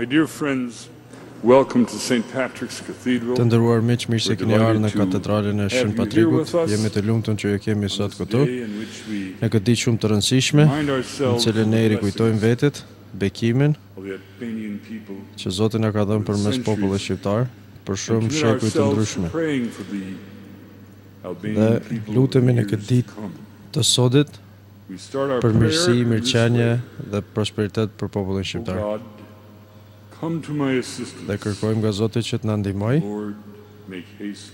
My dear friends, welcome to St. Patrick's Cathedral. Të nderuar miq, mirë se keni ardhur në katedralin e Shën Patrikut. Jemi të lumtur që ju kemi sot këtu. Në këtë ditë shumë të rëndësishme, në cilën ne rikujtojmë vetet bekimin që Zoti na ka dhënë përmes popullit shqiptar për shumë shekuj të ndryshme. Dhe lutemi në këtë ditë të sodit për mirësi, mirëqenie dhe prosperitet për popullin shqiptar. Dhe kërkojmë nga Zoti që të na ndihmojë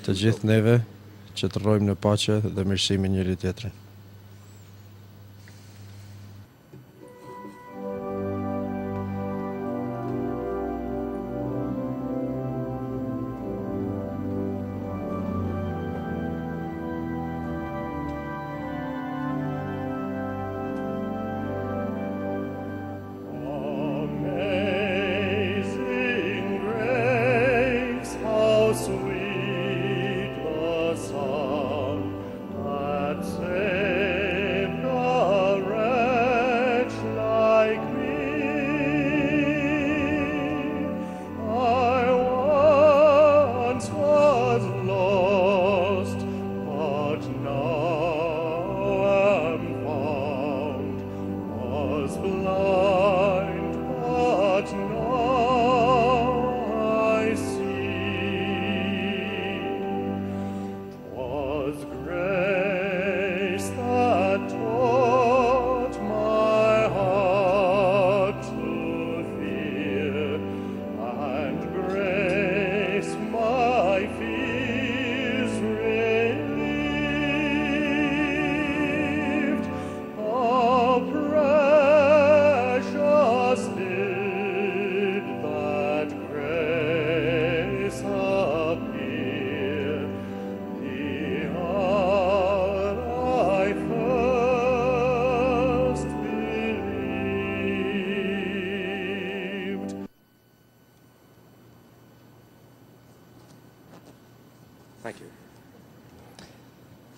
të gjithë neve që të rrojmë në paqe dhe mirësi me njëri tjetrin.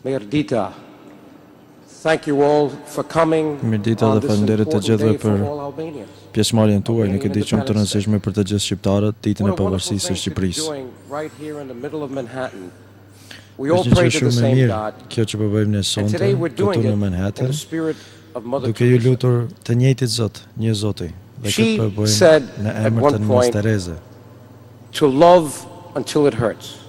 Mirdita, thank you all for coming Mirdita on dhe this falënderit të important gjithëve day for për all Albanians. pjesëmarrjen tuaj në këtë ditë shumë të rëndësishme për të gjithë shqiptarët, ditën e What a wonderful pavarësisë së thing to be Shqipërisë. doing right here in the middle of Manhattan. We all Është një pray gjë to the shumë e same mirë God, kjo që po bëjmë ne and sonte today we're këtu doing në it in Manhattan, the spirit of Mother duke ju Teresa. lutur të njëjtit Zot, një Zoti. Dhe She këtë po said bëjmë në at emër one të Nënës point, Tereze. To love until it hurts.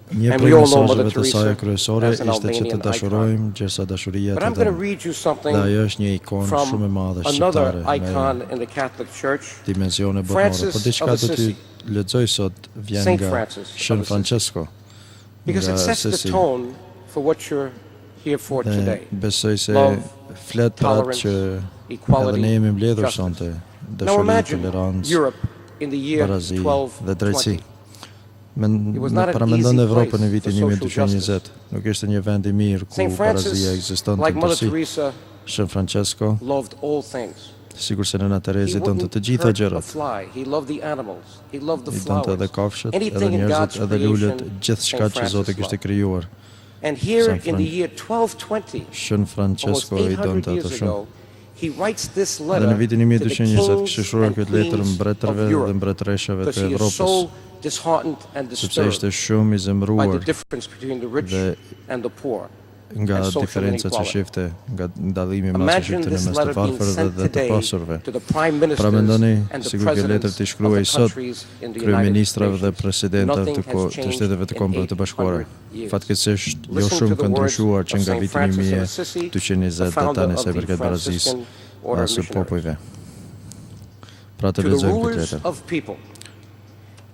Një And prej we all know Mother mesazheve të saj Teresa kryesore as an ishte që të Albanian dashurojmë gjersa dashuria But të I'm going to dëmë. read you something Dhe ajo është një ikonë shumë e from madhe another shqiptare icon me in the Catholic Church, dimensione botërore. Francis Po diçka of do t'ju Assisi. lexoj sot vjen Saint nga Francis of Shën Assisi. Francesco. because it nga sets the Assisi. tone for what you're here for Dhe today. besoj se Love, flet për atë tolerance, që edhe equality, ne jemi mbledhur justice. sonte, Now dashuri, imagine tolerancë, Europe in the year barazi dhe 1220. drejtësi. was not an Paramendon easy Evropën place në vitin for social 1920, nuk ishte një vend I mirë ku Saint barazia Francis, ekzistonte like Mother tërsi. Teresa, Shën Francesco, loved all things. sigur se Nëna He Tereze donte wouldn't të gjitha hurt a gjërat. fly. He loved the animals. He loved the I donte edhe flowers. kafshët, edhe Anything in njerëzit, God's edhe lulet, creation, gjithçka Saint që Zoti Francis kishte loved. krijuar. And here Saint in the Fran- year 1220, Shën almost Francesco I 800 donte atë years shumë. ago, he writes this Dhe letter në vitin to the 1220 kings kishte shkruar and këtë letër queens mbretërve of dhe Europe, mbretreshave because të he is Evropës, so disheartened and sepse disturbed ishte shumë I by the zemëruar difference between the rich dhe and the poor. nga and social diferencat që inequality. shifte, nga ndallimi i madh që Imagine shifte në this mes të letter being varfërve sent dhe të today pasurve. to the prime ministers Pra mendoni, and the sigur që letër presidents të of shkruaj the sot countries in the United kryeministrave dhe Nations. presidentave Nothing të has changed Shteteve të in Kombëve të 800 Bashkuara. years. Fatkeqësisht jo Listen shumë to ka the words ndryshuar që of nga Saint viti Francis of Assisi, 1220 the dhe founder tani of sa I the përket barazisë Franciscan Order of së Missionaries. popujve. Pra të To the lexojmë këtë rulers letër. of people,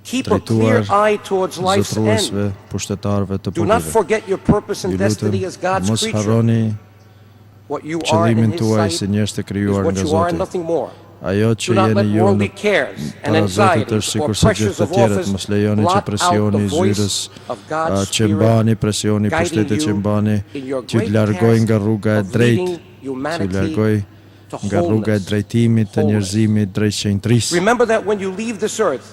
keep a clear Drejtuar eye towards life's zotruesve, end. pushtetarëve të Do not popujve. forget your purpose Ju and lutem, destiny as God's mos creature. harroni What you are in qëllimin His tuaj sight si njerëz të is krijuar what nga you are and Zoti. nothing more. Ajo Do që not jeni let ju worldly në cares and para Zotit anxieties është or sikur se pressures gjithë të of tjerët, office mos lejoni që blot out presioni the I voice zyrës, of God's që Spirit mbani presioni guiding pushtetit që you mbani, in your që great të largoj nga task rruga e of drejtë, leading që humanity largoj to nga rruga e wholeness. drejtimit të njerëzimit drejt shenjtërisë. Remember that when you leave this earth,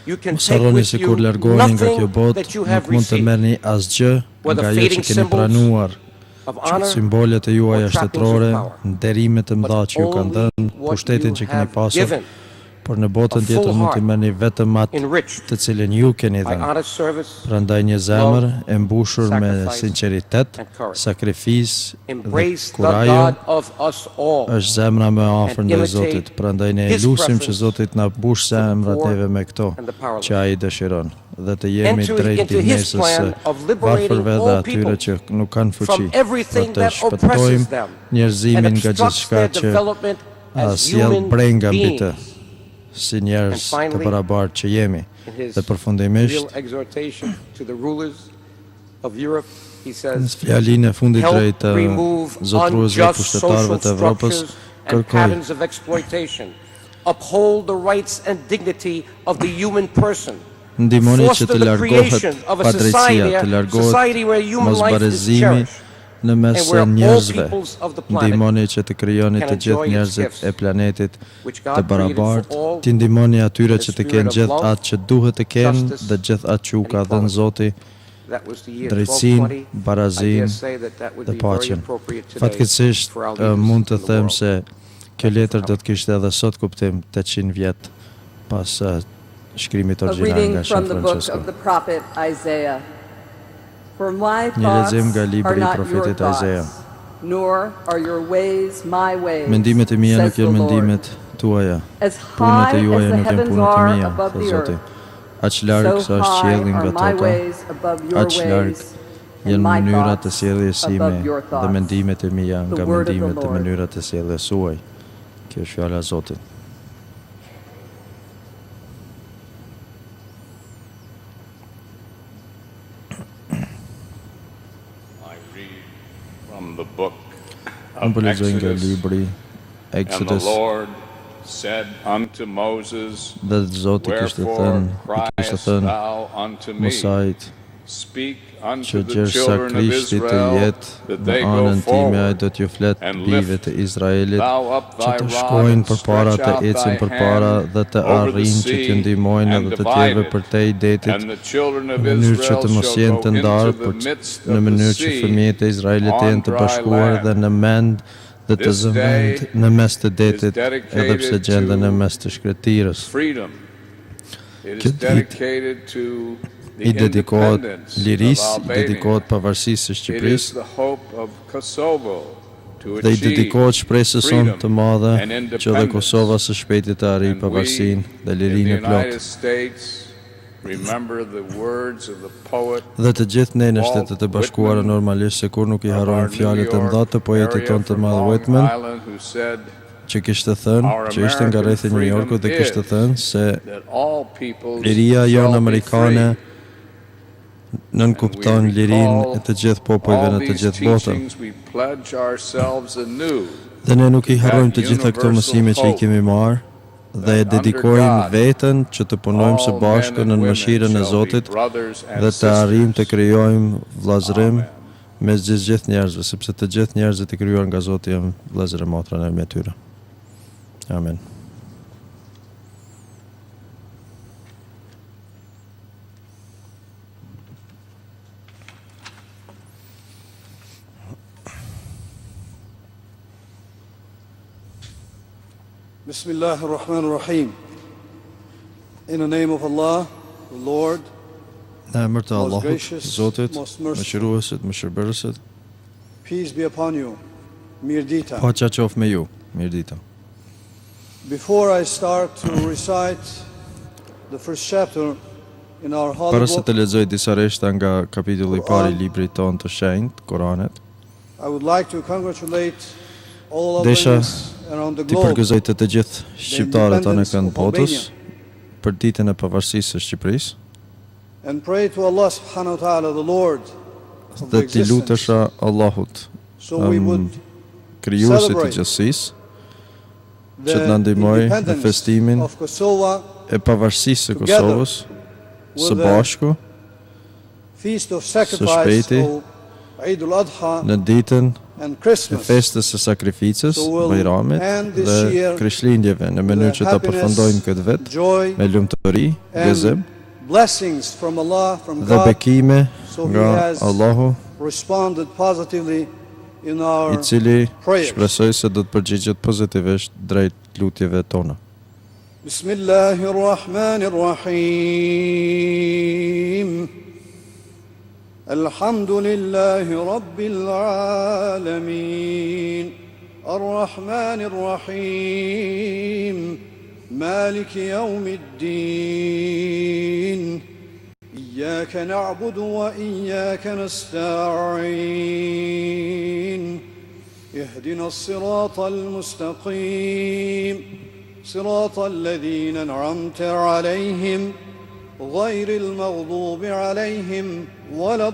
you can Mos take harroni with se you kur largoheni nga kjo nothing botë, that you have nuk mund të received, merrni asgjë whether nga ajo që fading keni symbols pranuar. of honor Simbolet e juaja or trappings of shtetërore, power, nderimet të mëdha but që ju kanë only dhënë, what pushtetin you që keni have pasur, given por në botën tjetër mund të merrni vetëm atë të cilën ju keni by dhënë. honest service, Prandaj një zemër e mbushur me sinqeritet, sakrificë dhe embrace the kurajo God of us all. është zemra më e afër ndaj Zotit. Prandaj ne lutim që Zoti të na mbush zemrat neve me këto që ai dëshiron dhe të jemi Enter drejt into his nesës plan of liberating varfërve dhe all atyre people që nuk kanë fuqi, from për everything të that oppresses shpëtojmë them and njerëzimin nga obstructs gjithçka their që development as sjell human brenga mbi të, beings. si njerëz And të finally, barabartë që jemi. In his Dhe përfundimisht, real exhortation to the rulers of Europe, he në says, fjalinë e fundit help drejt remove zotruesve unjust pushtetarëve social të Evropës, structures and kërkoj patterns of exploitation. Uphold the rights and dignity of the human person. ndihmoni që Foster të the largohet creation of a padrejtia, të largohet society where human life is mosbarezimi cherished në mes and where all njerëzve. peoples of the planet Ndihmoni që të krijoni can të gjithë enjoy its njerëzit gifts, e planetit which të God created for barabartë, all, të ndihmoni atyre the që të spirit kenë of gjithë love, atë që duhet të kenë justice, dhe gjithë atë që u and ka dhënë equality. Zoti, That was the year drejtsinë, 1220. I dare barazinë say that would dhe be very paqen. appropriate today Fatkeqësisht for our leaders mund të in the them world. se kjo letër do të kishte edhe sot kuptim 800 vjet pas shkrimit A origjinal reading nga from Shën the book Francesco. of the prophet Isaiah. For my Një lexim nga thoughts libri are i not your profetit Isaiah. thoughts, nor are your ways my ways, Mendimet e mia says nuk the janë Lord. mendimet tuaja. As Punët high e as juaja the nuk janë heavens punët e are mia, above thot the Zoti. earth, Aq larg so sa është high qielli nga are my toka, ways above your aq larg ways, and janë my mënyrat e thoughts sjelljes sime above your dhe thoughts. mendimet e mia The nga word of the mendimet dhe Lord. mënyrat e sjelljes suaj. Kjo është fjala e Zotit. I read from the book Unë of po lexoj nga Exodus, libri and the Exodus, Lord said unto Moses, dhe Zoti kishte Wherefore thënë criest thou unto me? Musait Speak që unto the gjersa children of Krishti të Israel jetë that në they go anën time ai forward, do t'ju flet and bive lift të Izraelit thou up që thy të rod shkojnë and përpara stretch të out ecin thy përpara hand dhe të over the arrijnë që t'ju sea ndihmojnë and edhe të divide tjerëve it, për te i detit and the children of në mënyrë që Israel të mos shall jenë të go ndarë into the midst në of the mënyrë që sea fëmijët e Izraelit të on jenë të dry bashkuar land. dhe në mend dhe të This zëvend day në mes të is detit edhe pse dedicated gjenden në to mes të shkretirës. freedom. It Kjo is ditë dedicated to the I dedikohet independence of lirisë, i Albania. dedikohet pavarësisë së It is Shqipërisë the hope of Kosovo to dhe i achieve dedikohet shpresës sonë të freedom madhe and që dhe independence. Kosova së shpejti të arrijë And we pavarësinë dhe in the lirinë e United plotë. States remember the words of the poet Dhe të gjithë ne në Walt Shtetet e Bashkuara Whitman normalisht se kur nuk i of our harrojmë New fjalët e mëdha York të poetit area tonë të from madh Long Whitman, Island who said që kishte thënë, Our që ishte nga rrethi i New American Yorkut dhe freedom kishte is thënë se that all peoples liria shall jonë be amerikane free. nënkupton lirinë e të gjithë popujve në All të these gjithë botën. teachings we pledge ourselves anew Dhe ne nuk i harrojmë të gjitha këto mësime që i kemi marrë dhe e dedikojmë veten që të punojmë së bashku në mëshirën e Zotit dhe të arrijmë të krijojmë vëllazërim mes gjithë njerëzve, sepse të gjithë njerëzit e krijuar nga Zoti janë vëllezër e motra në me tyre. Amen. Bismillah ar-Rahman ar-Rahim. In the name of Allah, the Lord, Në emër të Most Allahut, gracious, Zotit, most merciful. mëshiruesit, mëshirbërësit, peace be upon you. Mirdita. paqja qof me ju. Mirdita. Before I start to recite the first chapter in our holy Para se book, të lexoj disa reshta nga kapitulli i parë i librit tonë të shenjtë, Koranit, I would like to congratulate all Desha Albanians around the ti globe përgëzoj të gjithë shqiptarët tonë independence kënd of botës Albania. për ditën e pavarësisë së Shqipërisë and pray to Allah subhanahu wa ta'ala, the Lord of the dhe ti existence, lutesha Allahut, so we would krijuesit të celebrate gjithësisë, the që të na ndihmoj në independence festimin of Kosovo e pavarësisë së together Kosovës së with the bashku Feast of Sacrifice shpejti of Eid al-Adha në ditën and e Christmas. festës së sakrificës, So we'll Bajramit end this dhe year Krishtlindjeve në mënyrë që ta happiness, përfundojmë këtë vit joy me lumturi, and gëzim blessings from Allah, from dhe God, bekime so He nga has Allahu, responded positively in our i cili prayers. shpresoj se do të përgjigjet pozitivisht drejt lutjeve tona. بسم الله الرحمن الرحيم الحمد لله رب العالمين الرحمن الرحيم مالك يوم الدين إياك نعبد وإياك نستعين اهدنا الصراط المستقيم صراط الذين أنعمت عليهم غير المغضوب عليهم ولا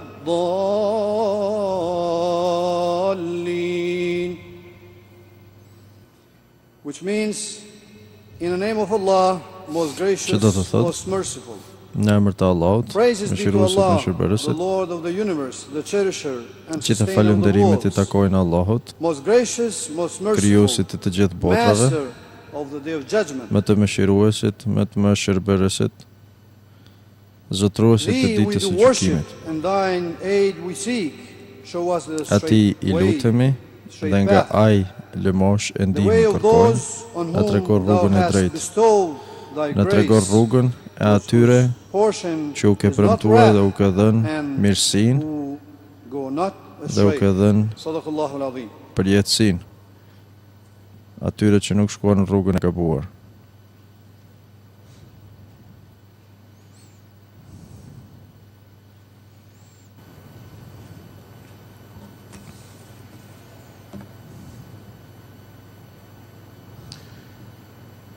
الضالين. Which means, in the name of Allah, most gracious, most merciful. Në emër të Allahut, Praises be to mëshiruesit, Allah, the mëshirbërësit. Lord of the universe, the cherisher and Gjithë sustainer of the falënderimet i worlds, takojnë Allahut, most gracious, most merciful, krijuesit të gjithë botrave, master of the day of judgment. më të mëshiruesit, më të mëshirbërësit, zotruesit të Thee we ditës do së worship gjykimit. and thine aid we seek. Show us the Ati straight i way, lutemi straight dhe nga path. ai lëmosh e The ndihmë way of kërkojmë, those on na tregon whom thou rrugën e hast drejtë. bestowed thy Na tregon grace, rrugën e atyre portion që u ke is not premtuar wrath, dhe u ke dhënë and mirësinë who go not dhe u ke astray. dhënë Sadaqallahu al-azim. përjetësinë atyre që nuk shkuan në rrugën e gabuar.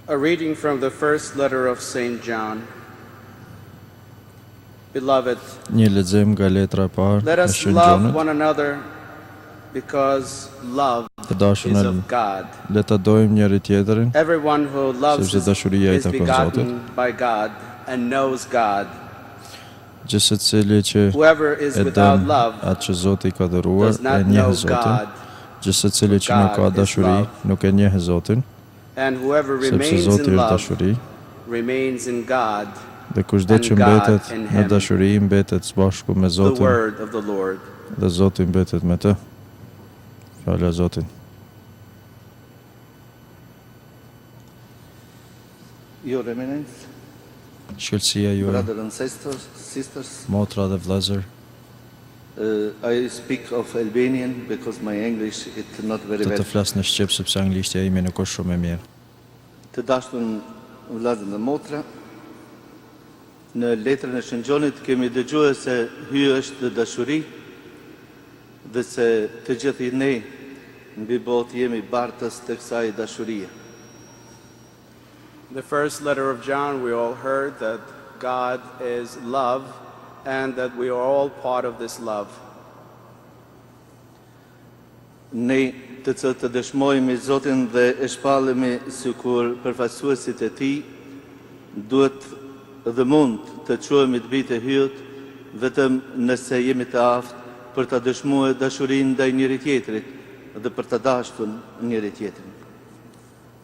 A reading from the first letter of St. John. Beloved, Një lexim nga letra e parë let e us Shën love Gjonit. one another because love Të dashur is në of God. le ta dojmë njëri tjetrin, Everyone who loves Sepse dashuria i is takon begotten by God and knows God. gjithë secili që Whoever is e without dën love atë që Zoti ka dhëruar does e not njeh know Zotin, God, gjithë secili që nuk ka God is dashuri love. nuk e njeh Zotin, and whoever sepse remains Zoti in është love dashuri, remains in God, dhe kushdo që and God mbetet in në him. dashuri mbetet së bashku me the Zotin word of the Lord. dhe Zoti mbetet me të. Fjala e Zotit. Your Eminence, Shkëlqësia juaj, brothers and sisters, motra dhe vëllezër, I speak of Albanian because my English is not very do well. të flas në shqip sepse anglishtja ime nuk është shumë e mirë. Të dashtun vllazën dhe motra, në letrën e Shëngjonit kemi dëgjuar se hyn është dashuri dhe se të gjithë ne mbi botë jemi bartës të kësaj dashurie. The first letter of John, we all heard that God is love and that we are all part of this love. Ne të cilët të dëshmojmë Zotin dhe e shpallemi sikur përfaqësuesit e Tij, duhet dhe mund të quhemi të bitë e hyjët vetëm nëse jemi të aftë për të dëshmuar dashurinë ndaj njëri tjetrit dhe për të dashur njëri tjetrin.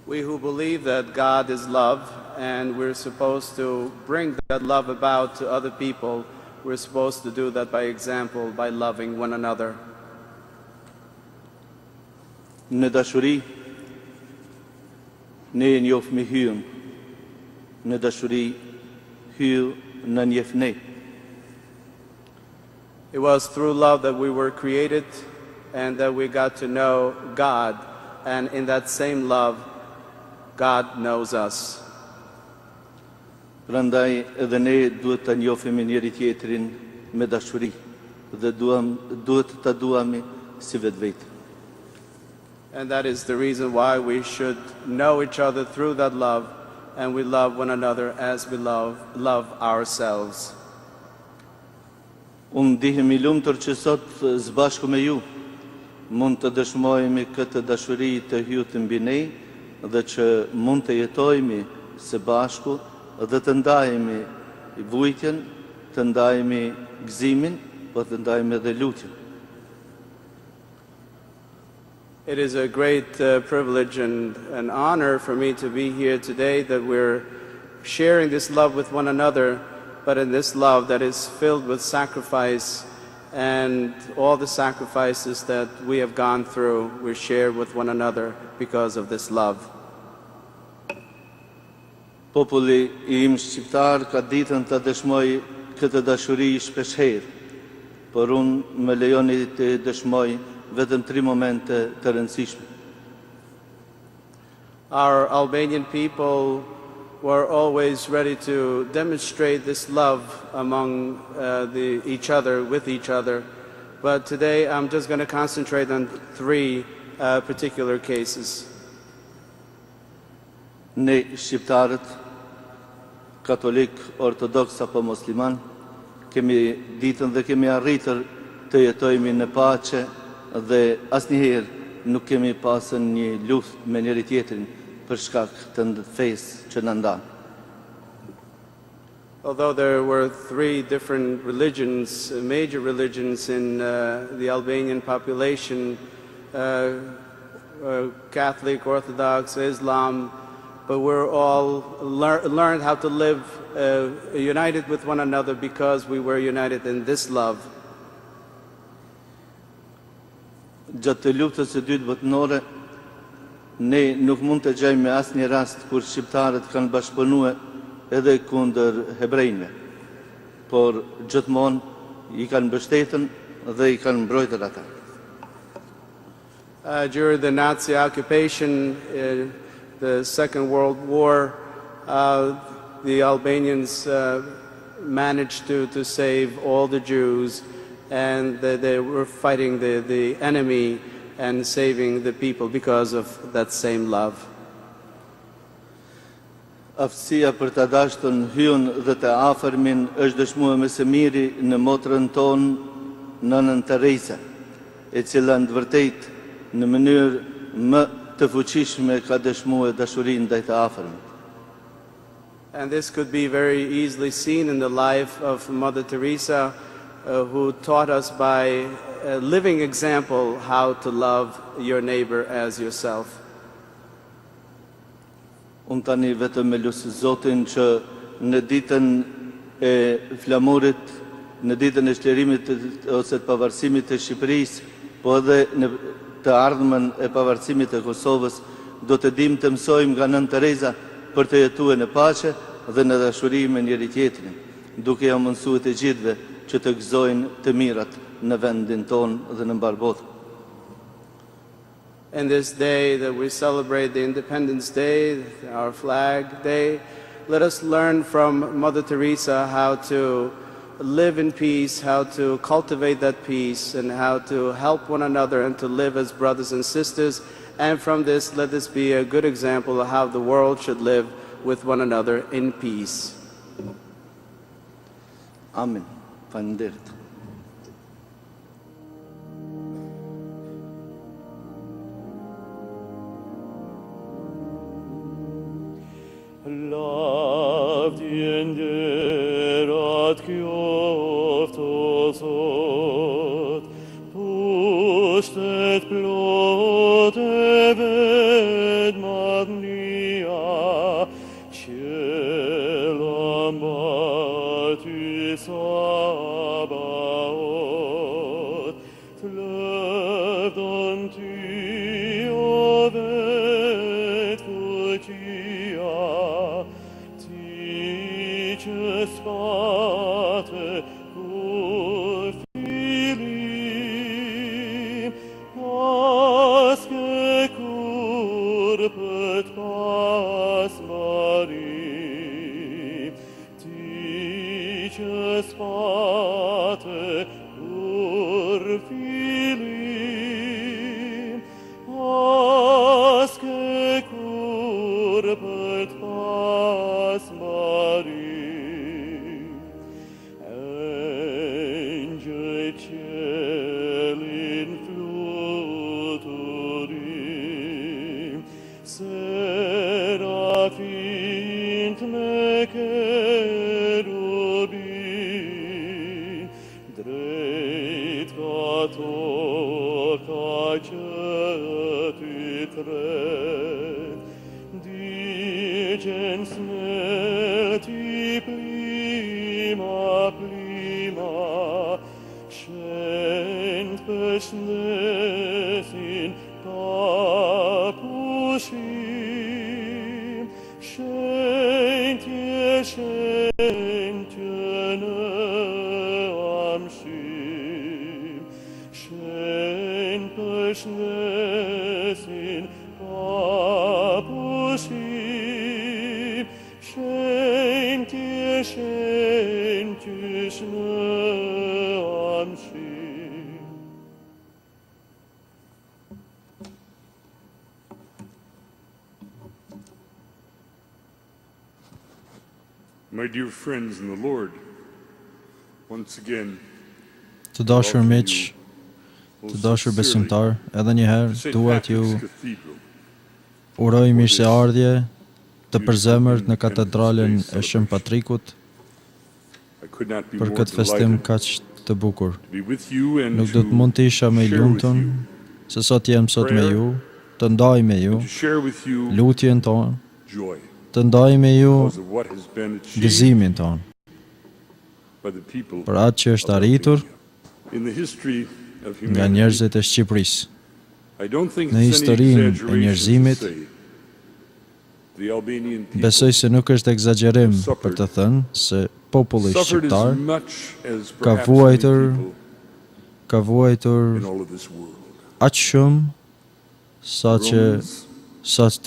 We who believe that God is love and we're supposed to bring that love about to other people, we're supposed to do that by example, by loving one another. Në dashuri, ne e njohmi hyjën. Në dashuri, hyj në njeh ne. It was through love that we were created and that we got to know God, and in that same love, God knows us. Prandaj edhe ne duhet të njohemi njëri tjetrin me dashuri dhe duhet ta duami si vetvete. And that is the reason why we should know each other through that love, and we love one another as we love ourselves. Unë ndihem i lumtur që sot së bashku me ju mund të dëshmojmë këtë dashuri të hyjë mbi ne dhe që mund të jetojmë së bashku dhe të ndajemi vujtjen, të ndajemi gëzimin, po të ndajemi edhe lutjen. It is a great privilege and an honor for me to be here today, that we're sharing this love with one another, but in this love that is filled with sacrifice, and all the sacrifices that we have gone through, we share with one another because of this love. Populli im shqiptar ka ditën të dëshmoj këtë dashuri shpeshherë, por unë më lejoni të dëshmoj vetëm 3 momente të rëndësishme. Our Albanian people were always ready to demonstrate this love among with each other. But today I'm just going to concentrate on 3 particular cases. Ne shqiptarët, katolik, ortodoks apo musliman, kemi ditën dhe kemi arritur të jetojmë në paqe dhe asnjëherë nuk kemi pasur një luftë me njëri tjetrin për shkak të fesë që na ndan. Although there were 3 different religions, major religions in the Albanian population, Catholic, Orthodox, Islam, but we're all learned how to live united with one another because we were united in this love. Gjatë të luftës së dytë botërore, ne nuk mund të gjejmë asnjë rast kur shqiptarët kanë bashkëpunuar edhe kundër hebrejve, por gjithmonë I kanë mbështetën dhe I kanë mbrojtur ata. During the Nazi occupation, the Second World War, the Albanians managed to save all the Jews, and they were fighting the enemy and saving the people because of that same love. Aftësia për të dashtën hyun dhe të afërmin është dëshmuar më së miri në motrën tonë, nënën Teresa, e cila në të vërtetë në mënyrë më të fuqishme ka dëshmuar dashurinë ndaj të afërmit. And this could be very easily seen in the life of Mother Teresa, who taught us by a living example how to love your neighbor as yourself. Unë tani vetëm me lusë Zotin që në ditën e flamurit, në ditën e shtjerimit ose të pavarësimit të Shqipërisë, po edhe në të ardhmen e pavarësimit të Kosovës, do të dim të mësojmë nga nën Teresa për të jetuar në paqe dhe në dashuri me njëri tjetrin, duke ja mësuar të gjithëve që të gëzojnë të mirat në vendin tonë dhe në mbar botën. And this day that we celebrate the Independence Day, our flag day, let us learn from Mother Teresa how to live in peace, how to cultivate that peace, and how to help one another and to live as brothers and sisters. And from this, let this be a good example of how the world should live with one another in peace. Amen. Faleminderit. Lavdjenderat kjoftosot, pushtet plot e vedmatnia, qelambati sabaot, tlevdon ty o vet fuqia, spate kur filim, aske kur pët pas marim, ti që spate kur filim, aske kur pët pas marim. Cielin fluturim, serafint me kerubin, drejt ka toka që ty tret, digjen smeti plima plima, Shend përshëndesin ta pushim, pushim, shen peshnesin kapushim, shen tishne amshim. My dear friends in the Lord, once again, Të dashur miq, të dashur besimtar, edhe një herë dua t'ju uroj mirëseardhje të përzemërt në katedralen e Shën Patrikut për këtë festim kaq të bukur. Nuk do të mund të isha më i lumtur se sa të jem sot me ju, të ndaj me ju lutjen tonë, të ndaj me ju gëzimin tonë për atë që është arritur nga njerëzit e Shqipërisë. Në historinë e njerëzimit, besoj se nuk është egzagerim për të thënë se populli shqiptar ka vuajtur aq shumë sa që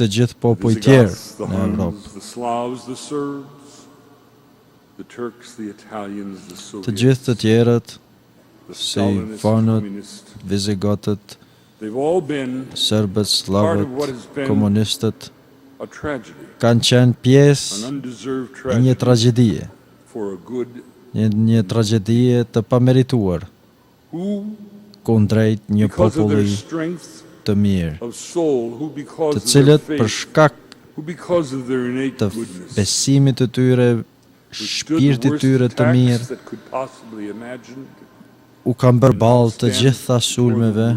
të gjithë popujt tjerë në Evropë. Të gjithë të tjerët, si fanët, vizigotët, serbët, slavët, komunistët, kanë qenë pjesë e një tragjedie, një tragjedie të pamerituar kundrejt një populli të mirë, të cilët për shkak të besimit të tyre, shpirtit tyre të mirë, u kanë përballë të gjitha sulmeve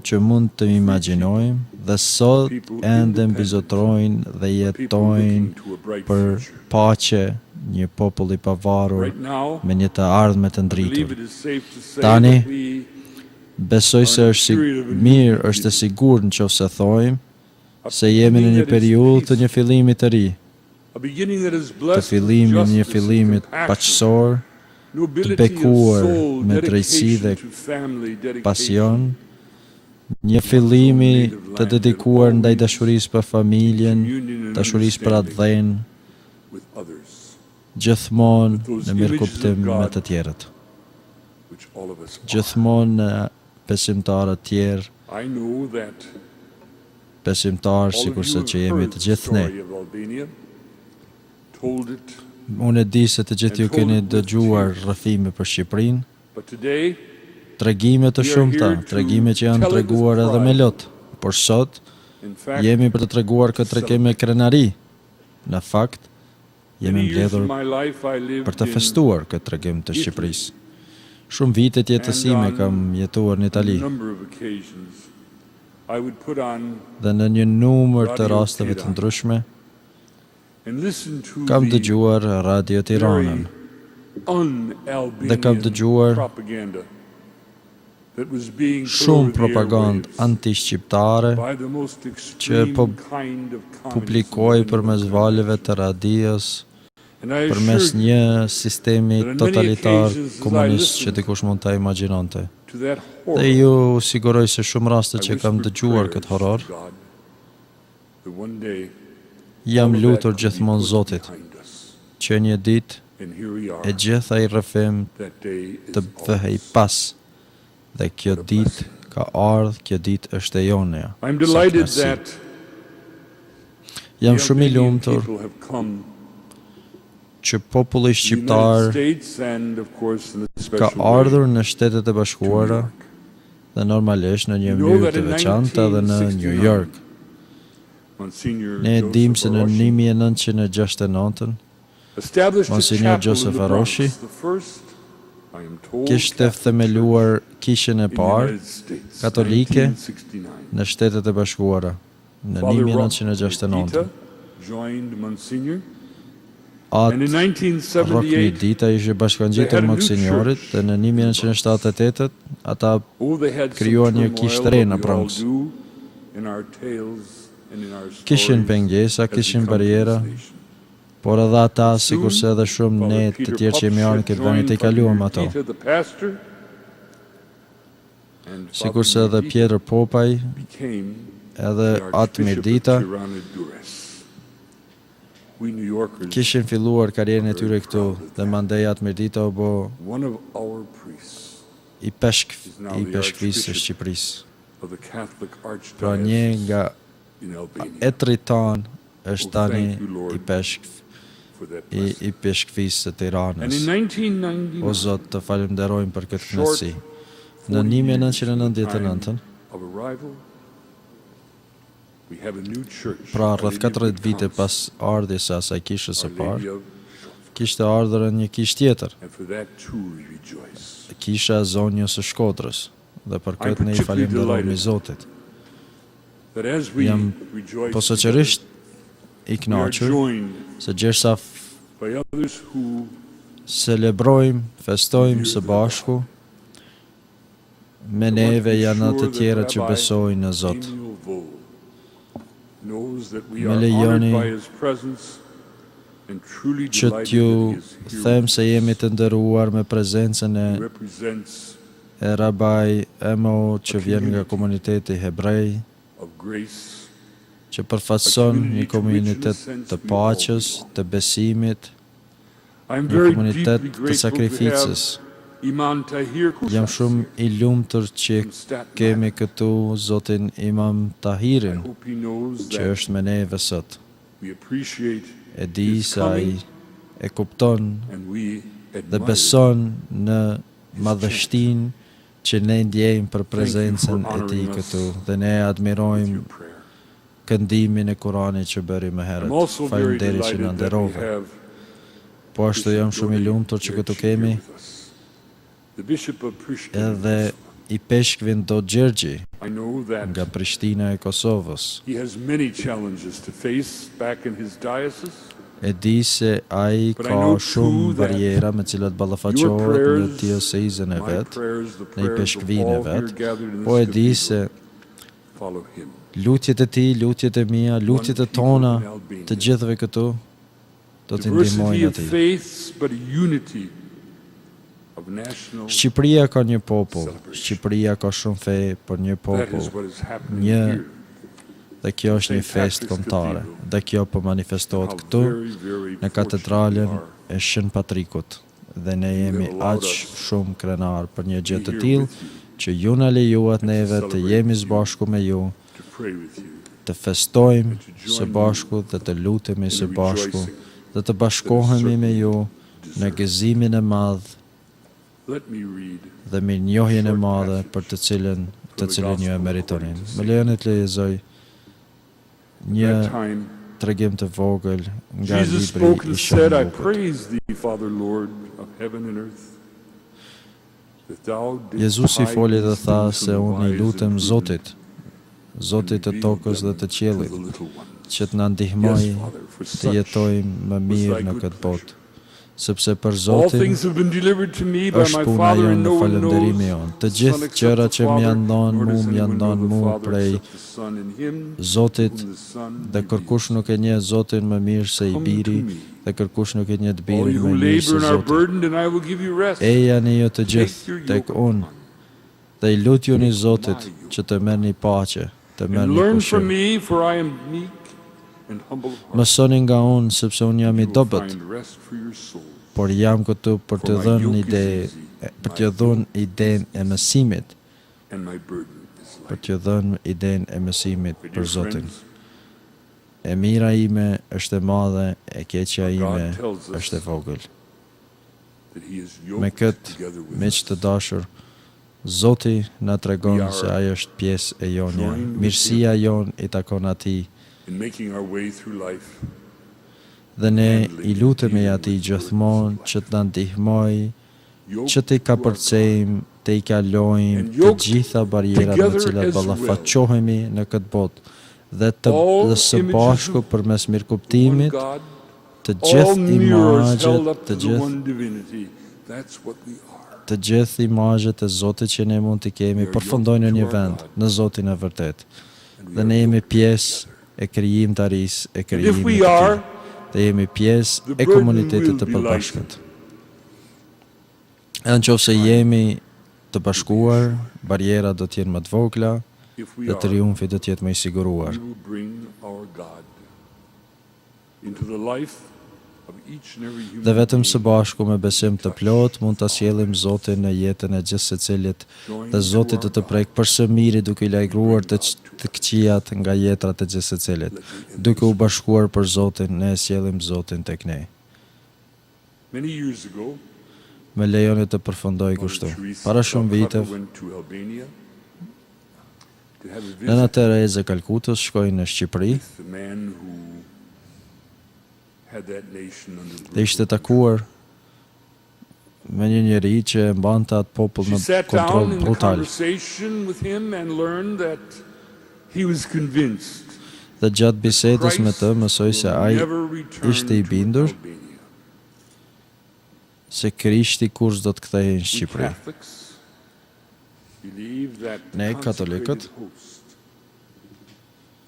që mund të imagjinojmë dhe sot ende mbizotrojnë dhe jetojnë për paqe, një popull i pavarur me një të ardhme të ndritur. Tani, besoj se është mirë, është e sigurt nëse thojmë se jemi në një periudhë të një fillimi të ri, të një fillimit paqësor, të bekuar me drejtësi dhe pasion, një fillimi të dedikuar ndaj dashurisë për familjen, dashurisë për atë dhenë, gjithmonë në mirëkuptim me të tjerët. Gjithmonë në besimtarë të tjerë, besimtarë sikurse që jemi të gjithë ne. Unë e di se të gjithë ju keni dëgjuar rrëfime për Shqipërinë, tregime të shumta, tregime që janë treguar edhe me lot, por sot jemi për të treguar këtë tregim me krenari. Në fakt, jemi mbledhur për të festuar këtë tregim të Shqipërisë. Shumë vite të jetësime kam jetuar në Itali. Dhe në një numër të rasteve të ndryshme, kam dëgjuar Radio Tiranën dhe kam dëgjuar shumë propagandë anti-shqiptare që publikoi përmes valeve të radios, përmes një sistemi totalitar komunist që dikush mund ta imagjinonte. Dhe ju siguroj se shumë raste që kam dëgjuar këtë horror, jam lutur gjithmonë Zotit që një ditë e gjitha i rrëfim të vëhej pas, dhe kjo ditë ka ardhur, kjo ditë është e jonja. Jam shumë i lumtur që populli shqiptar ka ardhur në Shtetet e Bashkuara dhe normalisht në një mënyrë të veçantë edhe në New York. Ne e dim se në 1969 Monsignor Joseph Aroshi kishte themeluar kishën e parë katolike në Shtetet e Bashkuara në 1969. Atë rrok një dita ishte bashkangjitur Monsignorit dhe në 1978 ata krijuan një kishë re në Bronx. Kishin pengesa, kishin barjera, por edhe ata, sikurse edhe shumë ne të tjerë që jemi ardhur këtë vend i kaluam ato. Sikurse edhe Pjetër Popaj, edhe atë mirdita, kishin filluar karrierën e tyre këtu dhe mandej atë mirdita u bë i peshkvisë së Shqipërisë. Pra një nga etrit tanë është tani i peshkvisë së Tiranës. O Zot, të falenderojmë për këtë kënaqësi. Në 1999, pra rreth 40 vite pas ardhjes së asaj kishës së parë, kishte ardhur një kishë tjetër, kisha e zonjës së Shkodrës, dhe për këtë ne i falenderojmë Zotit. Jam posaçërisht i kënaqur se gjersa celebrojmë, festojmë së bashku, me neve janë të tjera që besojnë në Zot. Me lejoni që t'ju them se jemi të nderuar me prezencën e Rabai Emo që vjen nga komuniteti hebrej, që përfaqëson një komunitet të paqes, të besimit, një komunitet të sakrificës. Jam shumë i lumtur që kemi këtu Zotin Imam Tahirin, që është me neve sot. E di se ai e kupton dhe beson në madhështinë që ne ndjejmë për prezencën e tij këtu, dhe ne admirojmë këndimin e Kuranit që bëri më herët. Faleminderit që na nderove. Po ashtu jam shumë i lumtur që këtu kemi edhe i peshkvin do Gjergji nga Prishtina e Kosovës. E di se ai ka shumë barjera me cilat ballafaqohet në diocezën e vet, në i peshkvin e vet, po e di se lutjet e tij, lutjet e mia, lutjet e tona, të gjithëve këtu do t'i ndihmojnë atij. Shqipëria ka një popull, Shqipëria ka shumë fe për një popull, dhe kjo është një fest kombëtare, dhe kjo po manifestohet këtu në katedralen e Shën Patrikut, dhe ne jemi aq shumë krenar për një gjë të tillë që ju na lejuat neve të jemi së bashku me ju, të festojmë së bashku dhe të lutemi së bashku dhe të bashkohemi me ju në gëzimin e madh dhe mirënjohjen e madhe për të cilën ju e meritonin. Më lejoni të lexoj një tregim të vogël nga libri i Shëmbukut. Jezusi foli dhe tha se unë i lutem Zotit, Zotit të tokës dhe të qiellit, që të na ndihmoj të jetojmë më mirë në këtë botë, sepse për Zotin është puna jonë në falënderimi jonë. Të gjithë gjëra që më janë dhënë mu prej Zotit, dhe kërkush nuk e njeh Zotin më mirë se i biri, dhe kërkush nuk e njeh të birin më mirë se Zoti. Ejani ju të gjithë tek unë, dhe i lutjuni Zotit që të merrni paqe, të merrni pushim. Mësoni nga unë, sepse unë jam i dobët, por jam këtu për të dhënë idenë e mësimit, për Zotin. E mira ime është e madhe, e keqja ime është e vogël. Me këtë, miq të dashur, Zoti na tregon se ai është pjesë e jonja. Mirësia jon i takon atij. Dhe ne i lutemi atij gjithmonë që të na ndihmojë, që të i kapërcejmë, të i kalojmë të gjitha barjerat me cilat ballafaqohemi në këtë botë, dhe së bashku përmes mirëkuptimit të gjithë imazhet e Zotit që ne mund të kemi përfundojnë në një vend, në Zotin e vërtet. Dhe ne jemi pjesë e krijimtarisë, e krijimit të Tij, dhe jemi pjesë e komunitetit të përbashkët. Edhe nëse jemi të bashkuar, barierat do të jenë më të vogla if we dhe are, triumfi do të jetë më i siguruar. we will bring our God into the life of each and every human Dhe vetëm being. së bashku me besim të plot mund ta sjellim Zotin në jetën e gjithë secilit dhe Zoti do të prek për së miri duke i lajgruar të këqijat nga jetrat e gjithë secilit. Duke u bashkuar për Zotin, ne sjellim Zotin tek ne. Many years ago, Me lejoni të përfundoj kështu. Para shumë viteve, went to Albania to have a Nëna visit Tereza e Kalkutës shkoi në Shqipëri with the man who had that nation under dhe brutal ishte takuar me një njeri që e mbante atë popull She në sat kontroll down in the brutal. conversation with him and learned that he was convinced Dhe gjatë bisedës me të mësoj se ai never return ishte i to bindur Albania. se Krishti kur do të kthehej në We Shqipëri. Catholics believe that the Ne, consecrated katolikët, host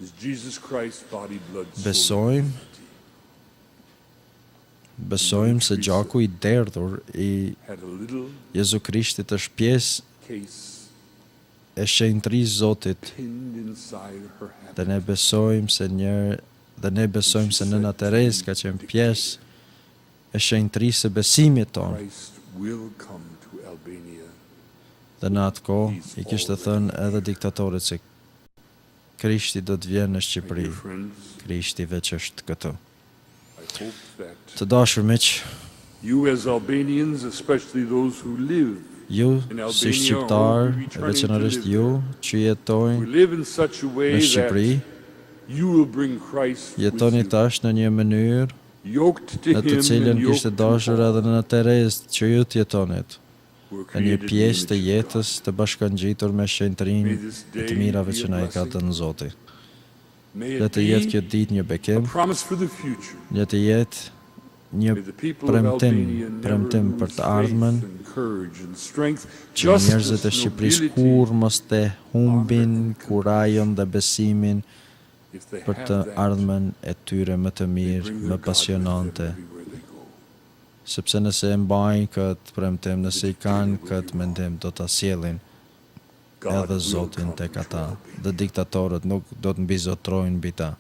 is Jesus Christ's body, blood, soul, Besojmë se gjaku i derdhur i had a little Jezu Krishtit është pjesë case e shenjtërisë Zotit pinned inside her habit. dhe ne besojmë se nëna Terezë ka qenë pjesë e shenjtërisë së besimit tonë. Christ will come to Albania. Dhe në atë kohë i kishte thënë edhe diktatorit se Krishti do të vjen në Shqipëri. Dear friends, Krishti veç është këtu. I hope that Të dashur miq, you as Albanians, especially those who live, ju si shqiptar, e veçanërisht ju që we jetojnë live in such a way në that Shqipëri, you will bring Christ with jetoni you, tash në një mënyrë yoked to në të him cilën and kishte yoked to dashur all. edhe në Terezë që ju të jetonit, We're në një created in the pjesë të image of jetës të bashkangjitur me shenjtërinë May this e të day mirave be a që na i ka blessing. dhënë Zoti. God. May Dhe it të jetë be kjo ditë një a bekim, promise for the future. një të jetë një May the people of Albania never premtim për lose të ardhmen, faith and courage and strength, që njerëzit e Shqipërisë nobility, kur mos të humbin kurajon dhe besimin if they për have të that, ardhmen e tyre më të they mirë, bring më their God with them pasionante. everywhere they go. Sepse nëse e mbajnë këtë premtim, nëse i kanë këtë mendim, do ta sjellin God edhe will Zotin come tek to ata. Albania. Dhe diktatorët nuk do të mbizotrojnë mbi ta.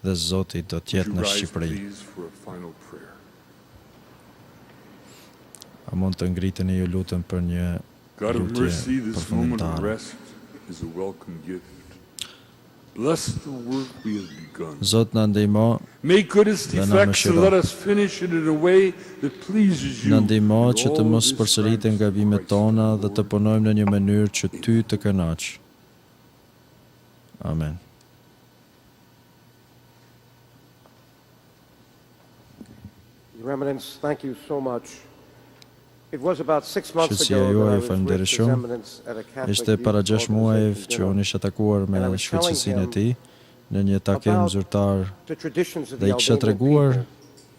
Dhe Zoti do të jetë Would në you rise, Shqipëri. please, for a final prayer? A mund të ngriteni ju lutem për një God of lutje mercy, this moment of përfundimtare. rest is a welcome gift. Bless the work we have begun. Zot na ndihmo, Make good its Dhe na defects and mëshiro. let us finish it in a way that pleases you. na ndihmo që të And mos all this përsëriten thanks gabimet to Christ tona our dhe të Lord. punojmë në një mënyrë që ty të kënaq. Amen. Your Eminence, thank you so much. It was about 6 months Shësia ago that juaj, I was with faleminderit His shumë. Eminence at a Catholic Ishte youth para 6 muajve organization që dinner. unë isha takuar me And I was telling shfaqësinë e him tij në një takim about zyrtar The traditions of dhe the i kisha Albanian treguar people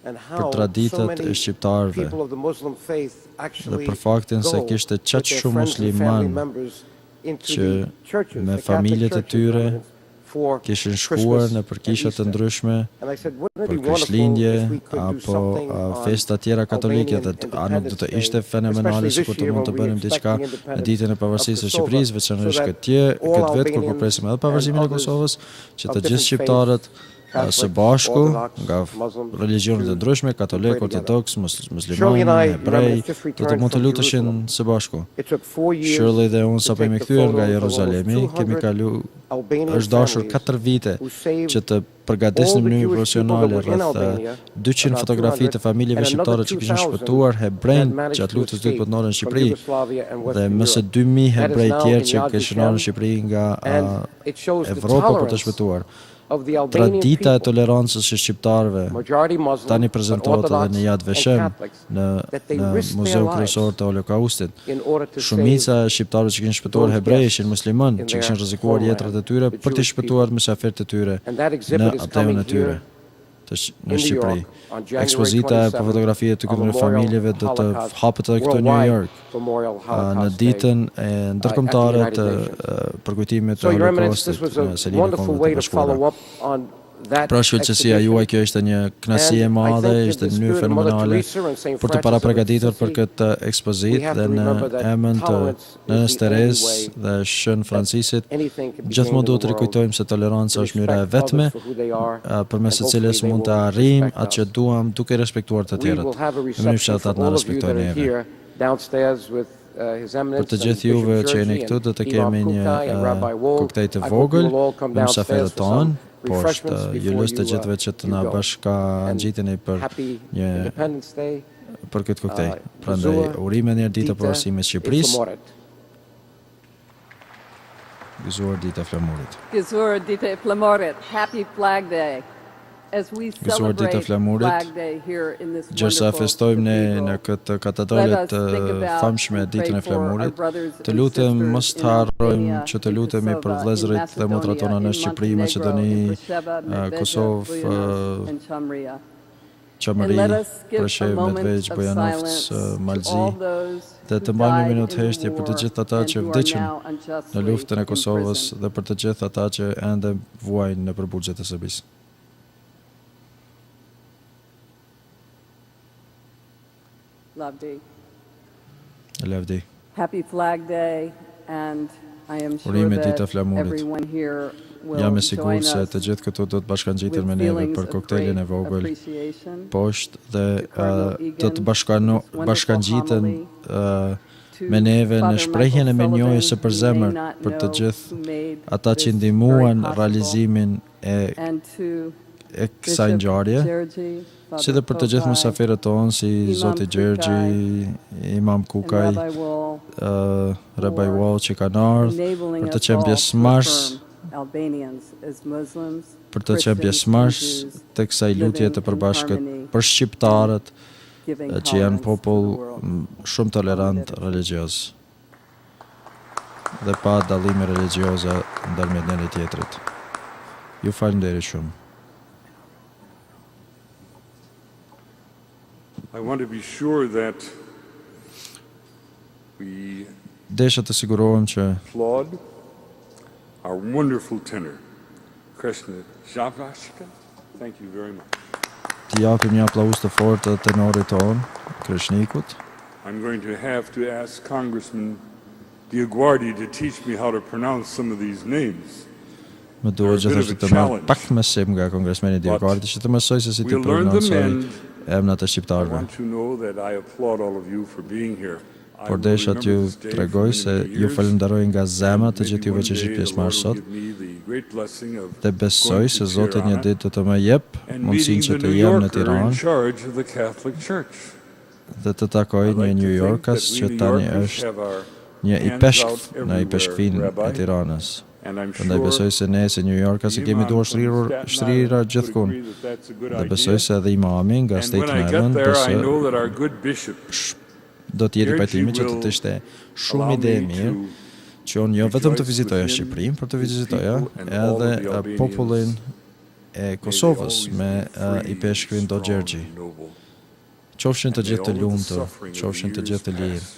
and për how so traditat many e shqiptarëve people of the Muslim faith dhe actually për faktin se go kishte with qaq their shumë friends and family musliman members into që the churches, me the Catholic familjet e churches, tyre for kishin shkuar Christmas në and përkishat të Easter. ndryshme And I said, wouldn't it për be wonderful Krishtlindje if we could do apo something on festa tjera katolike Albanian dhe a nuk do të Independence ishte Day, fenomenale especially sikur this të year mund të when we bënim expect diçka the në independence ditën e of pavarësisë së Kosovo, Shqipërisë, so veçanërisht that këtë all vit kur po Albanians presim edhe and pavarësimin e others Kosovës, që të of gjithë different shqiptarët faiths, së Catholic, bashku Orthodox, nga Muslim, religionet e Jews, ndryshme, katolik, pray together. ortodoks, Shirley musliman, and I, Your hebrej, Eminence, just do të returned mund të from luteshin Jerusalem. së bashku. It took 4 years Shirley dhe unë to sapo take jemi the kthyer nga photos of Jeruzalemi, almost kemi 200 kalu Albanian është dashur families 4 vite who saved që të përgatisnin all në the mënyrë Jewish people that profesionale were in rreth Albania, 200 about fotografi 200, të familjeve and shqiptare another që kishin 2,000 shpëtuar that hebrejt managed gjatë to luftës dytë escape botërore në from Shqipëri Yugoslavia and dhe Western më së Europe. 2000 That is hebrej now tjerë in që Yad kishin ardhur në Vashem, Shqipëri nga and it shows the Evropa për të tolerance shpëtuar. of the Albanian Tradita e people, tolerancës së shqiptarëve majority Muslim, tani but prezantohet edhe Orthodox në Yad and Vashem Catholics, that they në risked their Muzeu lives Kryesor të Holokaustit. in order to Shumica save e shqiptarëve që kishin shpëtuar those hebrej guests ishin musliman, in që their kishin rrezikuar homeland, jetrat e tyre the për të Jewish shpëtuar people. mysafirët e tyre And that në exhibit is ateun coming e tyre here në in New Shqipëri. York on January Ekspozita e 27 fotografive të on këtyre Memorial familjeve do të Holocaust, hapet edhe këtu në New worldwide York Memorial në Holocaust Day. ditën e ndërkombëtare at the të United Nations. përkujtimit So, të Your Eminence, this Holokaustit was në a Selinë e wonderful Kombeve way të to follow Bashkuara. up on Pra shëlqësia juaj kjo ishte një kënaqësi e madhe, ishte një mënyrë fenomenale për të parapragaditur për këtë ekspozitë dhe në emrin të Nënës Terezë dhe Shën Francisit. Gjithmonë duhet të rikujtojmë se toleranca është mënyra e vetme përmes së cilës mund të arrijmë atë që duam duke respektuar të tjerët. Në mënyrë që ata të na respektojnë neve. Për të gjithë juve që jeni këtu, do të kemi një koktejl të vogël me mysafirët tonë, poshtë ju lus të gjithëve që të na bashkangjiteni për këtë koktejl. Prandaj urime një ditë e pavarësisë së Shqipërisë. Gëzuar dita e flamurit. Gëzuar dita e flamurit. Happy Flag Day. As we celebrate Flag Day here in this Gjërsa festojmë ne në këtë katedrale të famshme ditën e flamurit, të lutem mos të harrojmë që të lutemi për vëllezërit dhe motrat tona në Shqipëri, Maqedoni, Kosovë, Çamëri, Preshevë, Medvegjë, Bojanovce, Malzi, dhe të mbajmë një minutë heshtje për të gjithë ata që vdiqën në luftën e Kosovës dhe për të gjithë ata që ende vuajnë nëpër burgjet e Serbisë. Lovely. Happy Flag Day, and I am sure Urime that dita flamurit. everyone here will Jam e join sigurt se us të gjithë këtu do të bashkangjiten me with neve feelings për of koktelin e great vogël appreciation poshtë dhe Cardinal do të Egan's bashkangjiten wonderful me neve në Father shprehjen e Michael menjojës së Sullivan, përzemër who may not për të know gjithë who made ata që this ndihmuan very realizimin and to e kësaj ngjarje, Gjergji, si dhe për të gjithë mysafirët tonë si Zoti Gjergji, Imam Kukaj, Rabbi Wall që kanë ardhur për të qenë pjesëmarrës për të qenë pjesëmarrës të kësaj lutje të përbashkët për shqiptarët që janë popull shumë tolerant religjioz dhe pa dallime religjioze ndërmjet njëri tjetrit. Ju falenderoj shumë. I want to be sure that we Desha të sigurohem që applaud our wonderful tenor, Krishna Javrashka. Thank you very much. Të japim një aplauz të fortë të tenorit ton, Krishnikut. I'm going to have to ask Congressman DioGuardi to teach me how to pronounce some of these names. Më duhet gjithashtu të marr pak mësim nga Kongresmeni DioGuardi që të mësoj se si të prononcoj emrat e shqiptarëve. Por desha t'ju tregoj se ju falenderoj nga zemra të gjithë juve që jeni pjesëmarrë sot dhe besoj se Zoti një ditë do të më jep mundësinë që të jem në Tiranë dhe të takoj një New Yorkas që tani është një i peshkt në i peshkfin e Tiranës. Prandaj besoj se ne si New Yorkas e kemi duar shtrira gjithkund. Dhe besoj se edhe imami nga State Maryland do të jeti pajtimi që të ishte shumë ide e mirë që unë jo vetëm të vizitoja Shqipërinë, por të vizitoja edhe popullin e Kosovës me i peshkrin do Gjergji. Qofshin të gjithë të lumtur, qofshin të gjithë të lirë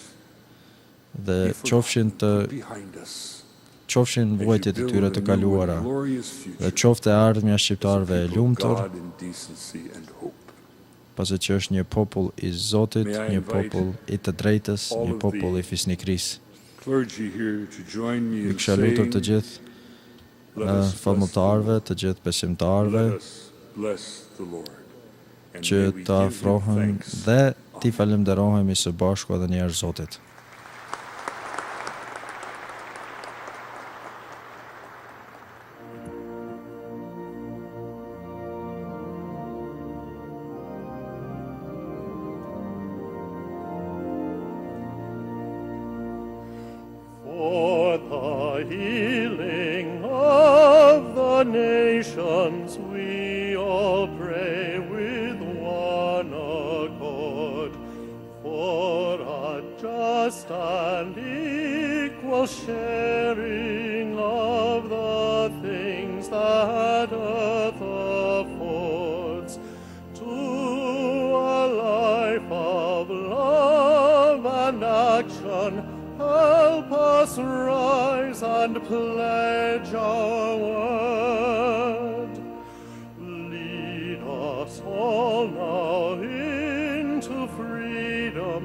dhe qofshin vuajtjet e tyre të kaluara dhe qofte ardhmja shqiptarëve e lumtur, pasi që është një popull i Zotit, një popull i të drejtës, një popull i fisnikrisë. Ju kisha lutur të gjithë famultarëve, të gjithë besimtarëve që të afrohen dhe t'i falenderohemi së bashku edhe një herë Zotit. For the healing of the nations, we all pray with one accord. For a just and equal sharing of the things that earth affords, to a life of love and action, help us rise and pledge our word. call now into freedom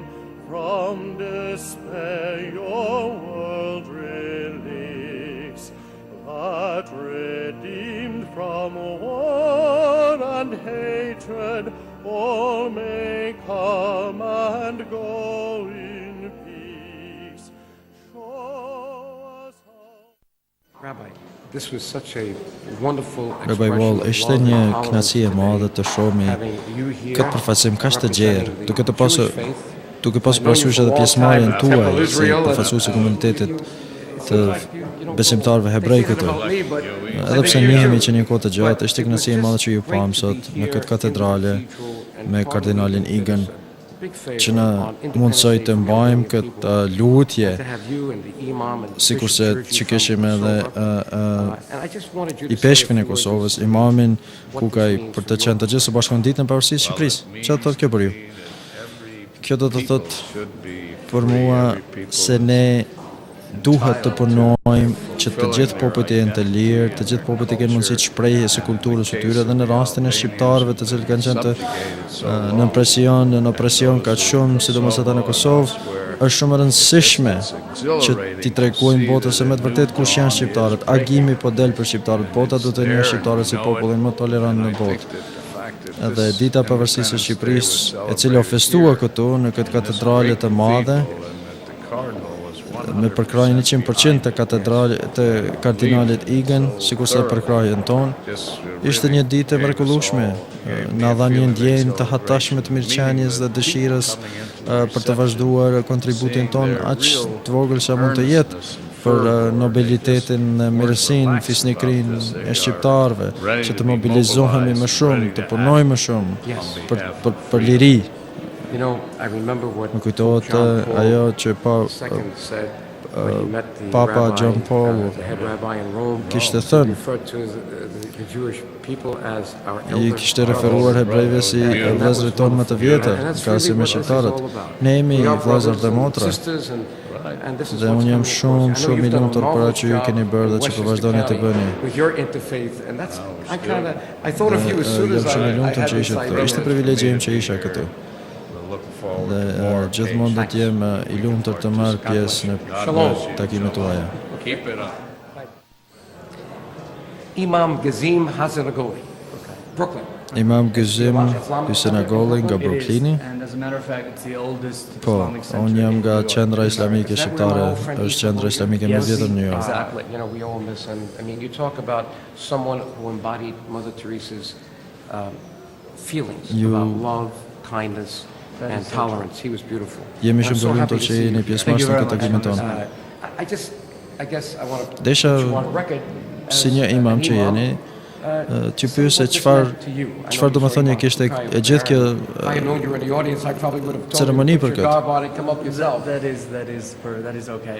from despair your world release, that redeemed from war and hatred all may come and go in peace. Show us how. Rabbi, this was such a wonderful Rabbi Wall, ishte një kënaqësi e madhe të shohmi këtë përfaqësim kaq të gjerë, duke pasur parasysh edhe pjesëmarrjen tuaj si përfaqësues i komunitetit të besimtarëve hebrej këtu. Edhe pse njihemi që një kohë të gjatë, ishte kënaqësi e madhe që ju pam sot në këtë katedrale me kardinalin Egan, që na mundsoi të mbajmë këtë lutje, sikurse që kishim edhe i peshkvin e Kosovës, imamin Kukaj, për të qenë të gjithë së bashku në ditën e pavarësisë së Shqipërisë. Çfarë thotë kjo për ju? Kjo do të thotë për mua se ne duhet të punojmë që të gjithë popujt jenë të lirë, të gjithë popujt të kenë mundësi të shprehje së kulturës së tyre, dhe në rastin e shqiptarëve të cilët kanë qenë në opresion kaq shumë, sidomos ata në Kosovë, është shumë e rëndësishme që t'i tregojmë botës se me të vërtetë kush janë shqiptarët. Agimi po del për shqiptarët, bota duhet të njohë shqiptarët si popullin më tolerant në botë. Edhe dita e pavarësisë së Shqipërisë, e cila u festua këtu në këtë katedrale të madhe, me përkrahjen 100% të kardinalit Egan, sikurse përkrahjen tonë, ishte një ditë e mrekullueshme. Na dha një ndjenjë të hatashme të mirëqenies dhe dëshirës për të vazhduar kontributin tonë aq të vogël sa mund të jetë për nobilitetin, mirësinë, fisnikrinë e shqiptarëve, që të mobilizohemi më shumë, të punojmë më shumë për liri. Më kujtohet ajo që Papa John Paul kishte thënë, i kishte referuar hebrejve si vëllezërit tonë më të vjetër, krahasim me shqiptarët. Ne jemi vëllezër dhe motra. Dhe unë jam shumë i lumtur për atë që ju keni bërë dhe që po vazhdoni të bëni. Jam shumë i lumtur që isha këtu. Ishte privilegji im që isha këtu. Dhe gjithmonë do të jem i lumtur të marr pjesë në takimet tuaja. Imam Gazim Hasanagoli, Brooklyn. Imam Gazim Hasanagoli nga Brooklyni. Po, unë jam nga qendra islamike shqiptare, është qendra islamike më e vjetër në New York. Exactly. You know, we all miss, and I mean, you talk about someone who embodied Mother Teresa's feelings about love, kindness, and tolerance. He was beautiful. Jemi shumë të lumtur që jeni pjesëmarrës në këtë takimin tonë. I guess I want to Desha si një imam që jeni, t'ju pyese çfarë do të thonë kishte e gjithë kjo ceremoni për këtë. That is okay.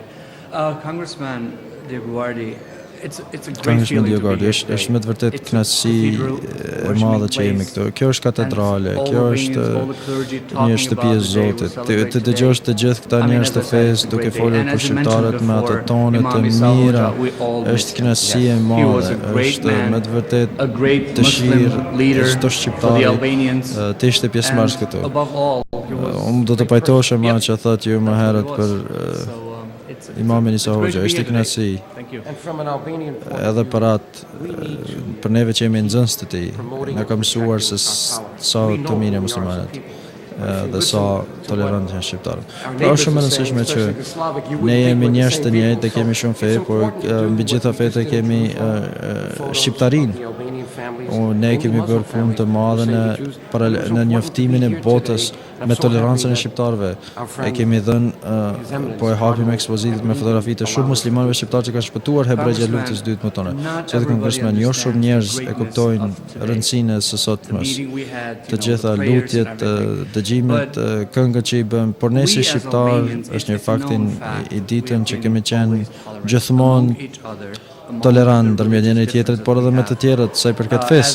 Congressman DioGuardi, Congressman DioGuardi, është me të vërtet kënaqësi e madhe që jemi këtu. Kjo është katedrale, kjo është një shtëpi e Zotit. Të dëgjosh të gjithë këta njerëz të fesë duke folur për shqiptarët me ato tone të mira, është kënaqësi e madhe, është me të vërtet dëshirë çdo shqiptari të ishte pjesëmarrës këtu. Unë do të pajtohesha me atë që thotë ju më herët për imamin Isa Hoxha, ishte kënaqësi. Edhe për atë, për neve që jemi nxënës të tij, na ka mësuar se sa të mirë muslimanët dhe sa tolerant janë shqiptarët. Pra është shumë e rëndësishme që ne jemi njerëz të njëjtë dhe kemi shumë fe, por mbi gjitha fetë kemi shqiptarinë. Ne kemi bërë punë të madhe në njoftimin e botës me tolerancën e shqiptarëve. E kemi dhënë, po e hapim ekspozitat me fotografi të shumë muslimanëve shqiptarë që kanë shpëtuar hebrejtë luftës së dytë botërore. Që të Congressman, jo shumë njerëz e kuptojnë rëndësinë së sotmes. Të gjitha lutjet, dëgjimet, këngët që i bëm, por ne si shqiptarë është një faktin i ditën që kemi qenë gjithmonë tolerant ndërmjet njëri tjetrit, por edhe me të tjerët sa i përket fesë.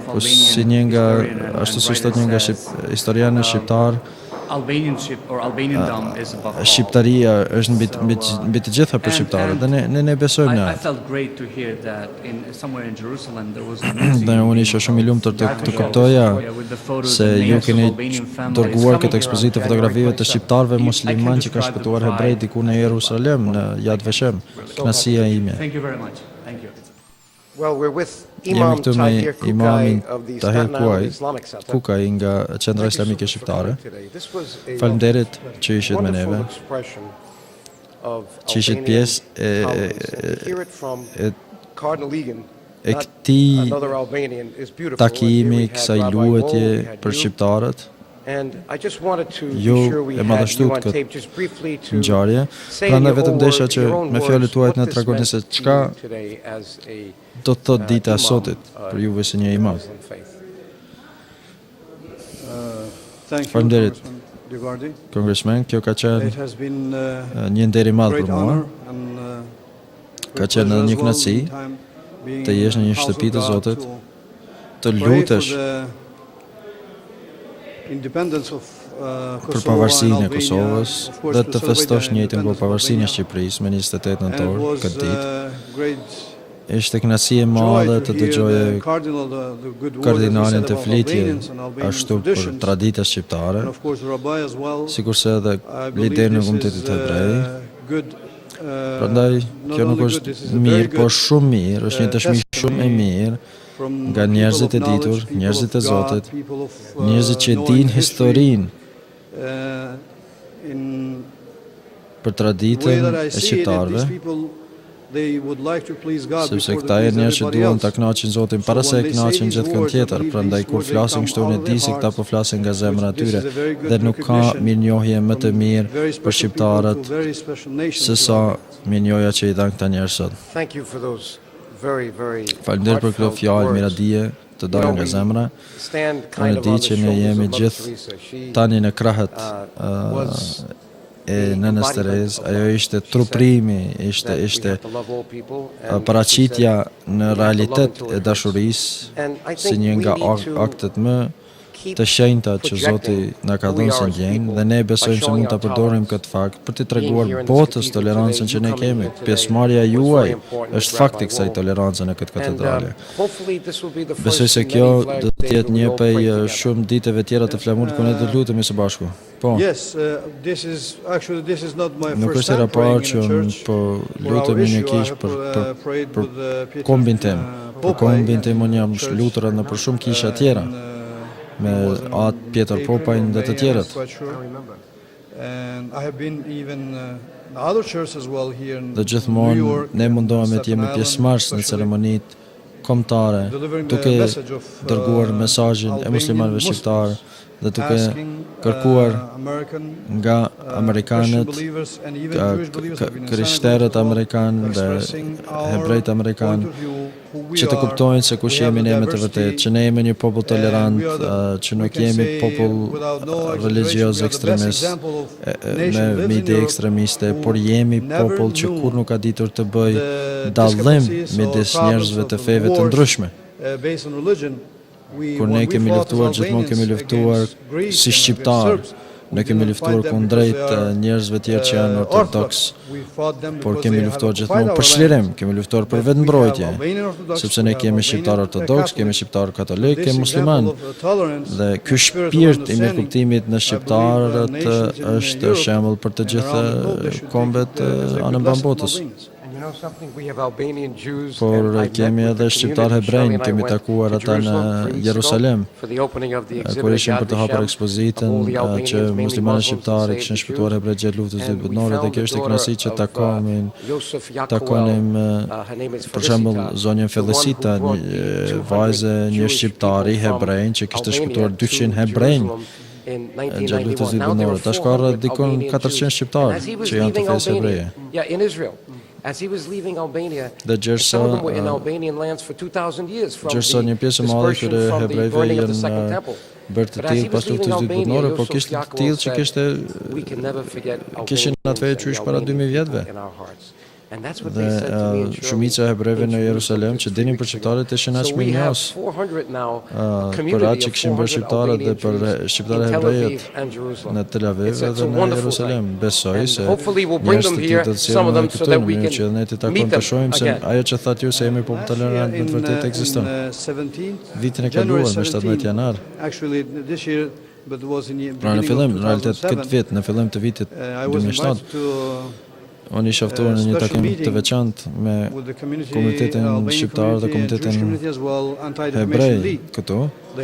Po si një nga, ashtu si thot një nga historianë shqiptar, Albanianship or Albaniandom is above all. Shqiptaria është mbi të gjitha për shqiptarët dhe ne besojmë në I atë. felt great to hear that somewhere in Jerusalem there was an amazing Dhe unë isha shumë i lumtur të kuptoja se ju keni dërguar këtë ekspozitë të fotografive të shqiptarëve musliman që kanë shpëtuar hebrejt diku në Jerusalem, në Yad Vashem. Kënaqësia ime. Thank you very much. Thank you. Well, we're with Jemi Imam këtu me Tahir imamin Kukai of the Tahir Staten Island Kuaj, Islamic Center. Kukaj nga Qendra Islamike Shqiptare. Faleminderit që ishit me neve, që ishit pjesë e këtij takimi, kësaj luetje për shqiptarët. Ju e madhështut këtë ngjarje, prandaj vetëm desha që me fjalët tuaja na tregoni se çka do të thotë dita e sotit për juve si një imam. Faleminderit, Congressman, kjo ka qenë një nder i madh për mua. Ka qenë edhe një kënaqësi të jesh në një shtëpi të Zotit, të lutesh për pavarësinë e Kosovës dhe të festosh njëjtën për pavarësinë e Shqipërisë me 28 nëntor këtë ditë. Ishte kënaqësi e madhe të dëgjoje kardinalin të flitje ashtu për traditat shqiptare, sikurse edhe liderin e komunitetit hebrej. Prandaj kjo nuk është mirë, por shumë mirë, është një dëshmi shumë e mirë nga njerëzit e ditur, njerëzit e Zotit, njerëzit që dinë historinë për traditën e shqiptarëve, sepse këta e njerëz që duan ta kënaqin Zotin para se e kënaqin gjithkund tjetër, prandaj kur flasin kështu unë di se këta po flasin nga zemra e tyre dhe nuk ka mirënjohje më të mirë për shqiptarët se sa mirënjohja që i dhanë këta njerëz sot. Faleminderit për këto fjalë miradije të dalë nga zemra. Unë di që ne jemi gjithë tani në krahët e nënës Terez, ajo ishte truprimi, ishte paraqitja në realitet e dashurisë si një nga aktet më të shenjta që Zoti na ka dhënë si ndjenjë dhe ne besojmë se mund ta përdorim këtë fakt për të treguar botës tolerancën që ne kemi. Pjesëmarrja juaj është fakti i kësaj tolerancë në këtë katedrale. Besoj se kjo do të jetë një prej shumë ditëve tjera të flamurit ku ne do të lutemi së bashku. Po. Nuk është era parë që po lutemi një kish për kombin tim. Për kombin tim unë jam lutur edhe për shumë kisha tjera, me atë Pjetër Popajn dhe të tjerët. Dhe gjithmonë ne mundohemi të jemi pjesëmarrës në ceremonitë kombëtare, duke dërguar mesazhin e muslimanëve shqiptar dhe duke kërkuar nga amerikanët, krishterët amerikanë dhe hebrejt amerikanë që të kuptojnë se kush jemi ne me të vërtetë, që ne jemi një popull tolerant, që nuk jemi popull religjioz ekstremist, me ide ekstremiste, por jemi popull që kur nuk ka ditur të bëj dallim midis njerëzve të feve të ndryshme. Kur ne kemi luftuar, gjithmonë kemi luftuar si shqiptar, ne kemi luftuar kundrejt njerëzve tjerë që janë ortodoks, por kemi luftuar gjithmonë për çlirim, kemi luftuar për vetëmbrojtje, sepse ne kemi shqiptar ortodoks, kemi shqiptar katolik, kemi musliman. Dhe ky shpirt i mirëkuptimit në shqiptarët është shembull për të gjithë kombet anë mban botës. Por kemi edhe shqiptar hebrejnë, kemi takuar ata në Jerusalem, kur ishim për të hapur ekspozitën që muslimanët shqiptarë kishin shpëtuar hebrejt gjatë luftës së dytë botërore, dhe kjo është kënaqësi që takonim për shembull zonjën Fellesita, një vajzë, një shqiptari hebrej që kishte shpëtuar 200 hebrej gjatë luftës së dytë botërore. Tash ka rreth dikon 400 shqiptarë që janë të fesë hebreje. Dhe gjërsa një pjesë e madhe këtyre hebrejve janë bërë të tillë pas luftës së dytë botërore, por kishte të tillë që kishin atë fe qysh para 2000 vjetëve. Dhe shumica e hebrejve në Jerusalem që dinin për shqiptarët ishin aq më njohës për atë që kishin bërë shqiptarët dhe për shqiptarët hebrejët në Tel Aviv dhe në Jerusalem. Besoj se njerëz të tillë do të sjellin në këtu, në mënyrë që ne të takojmë të shohim se ajo që thatë ju se jemi po tolerant në të vërtetë ekziston. Vitin e kaluar në 17 janar. Pra në fillim, në realitet këtë vit, në fillim të vitit 2007, unë isha ftuar në një takim të veçantë me komunitetin shqiptar dhe komunitetin hebrej këtu, të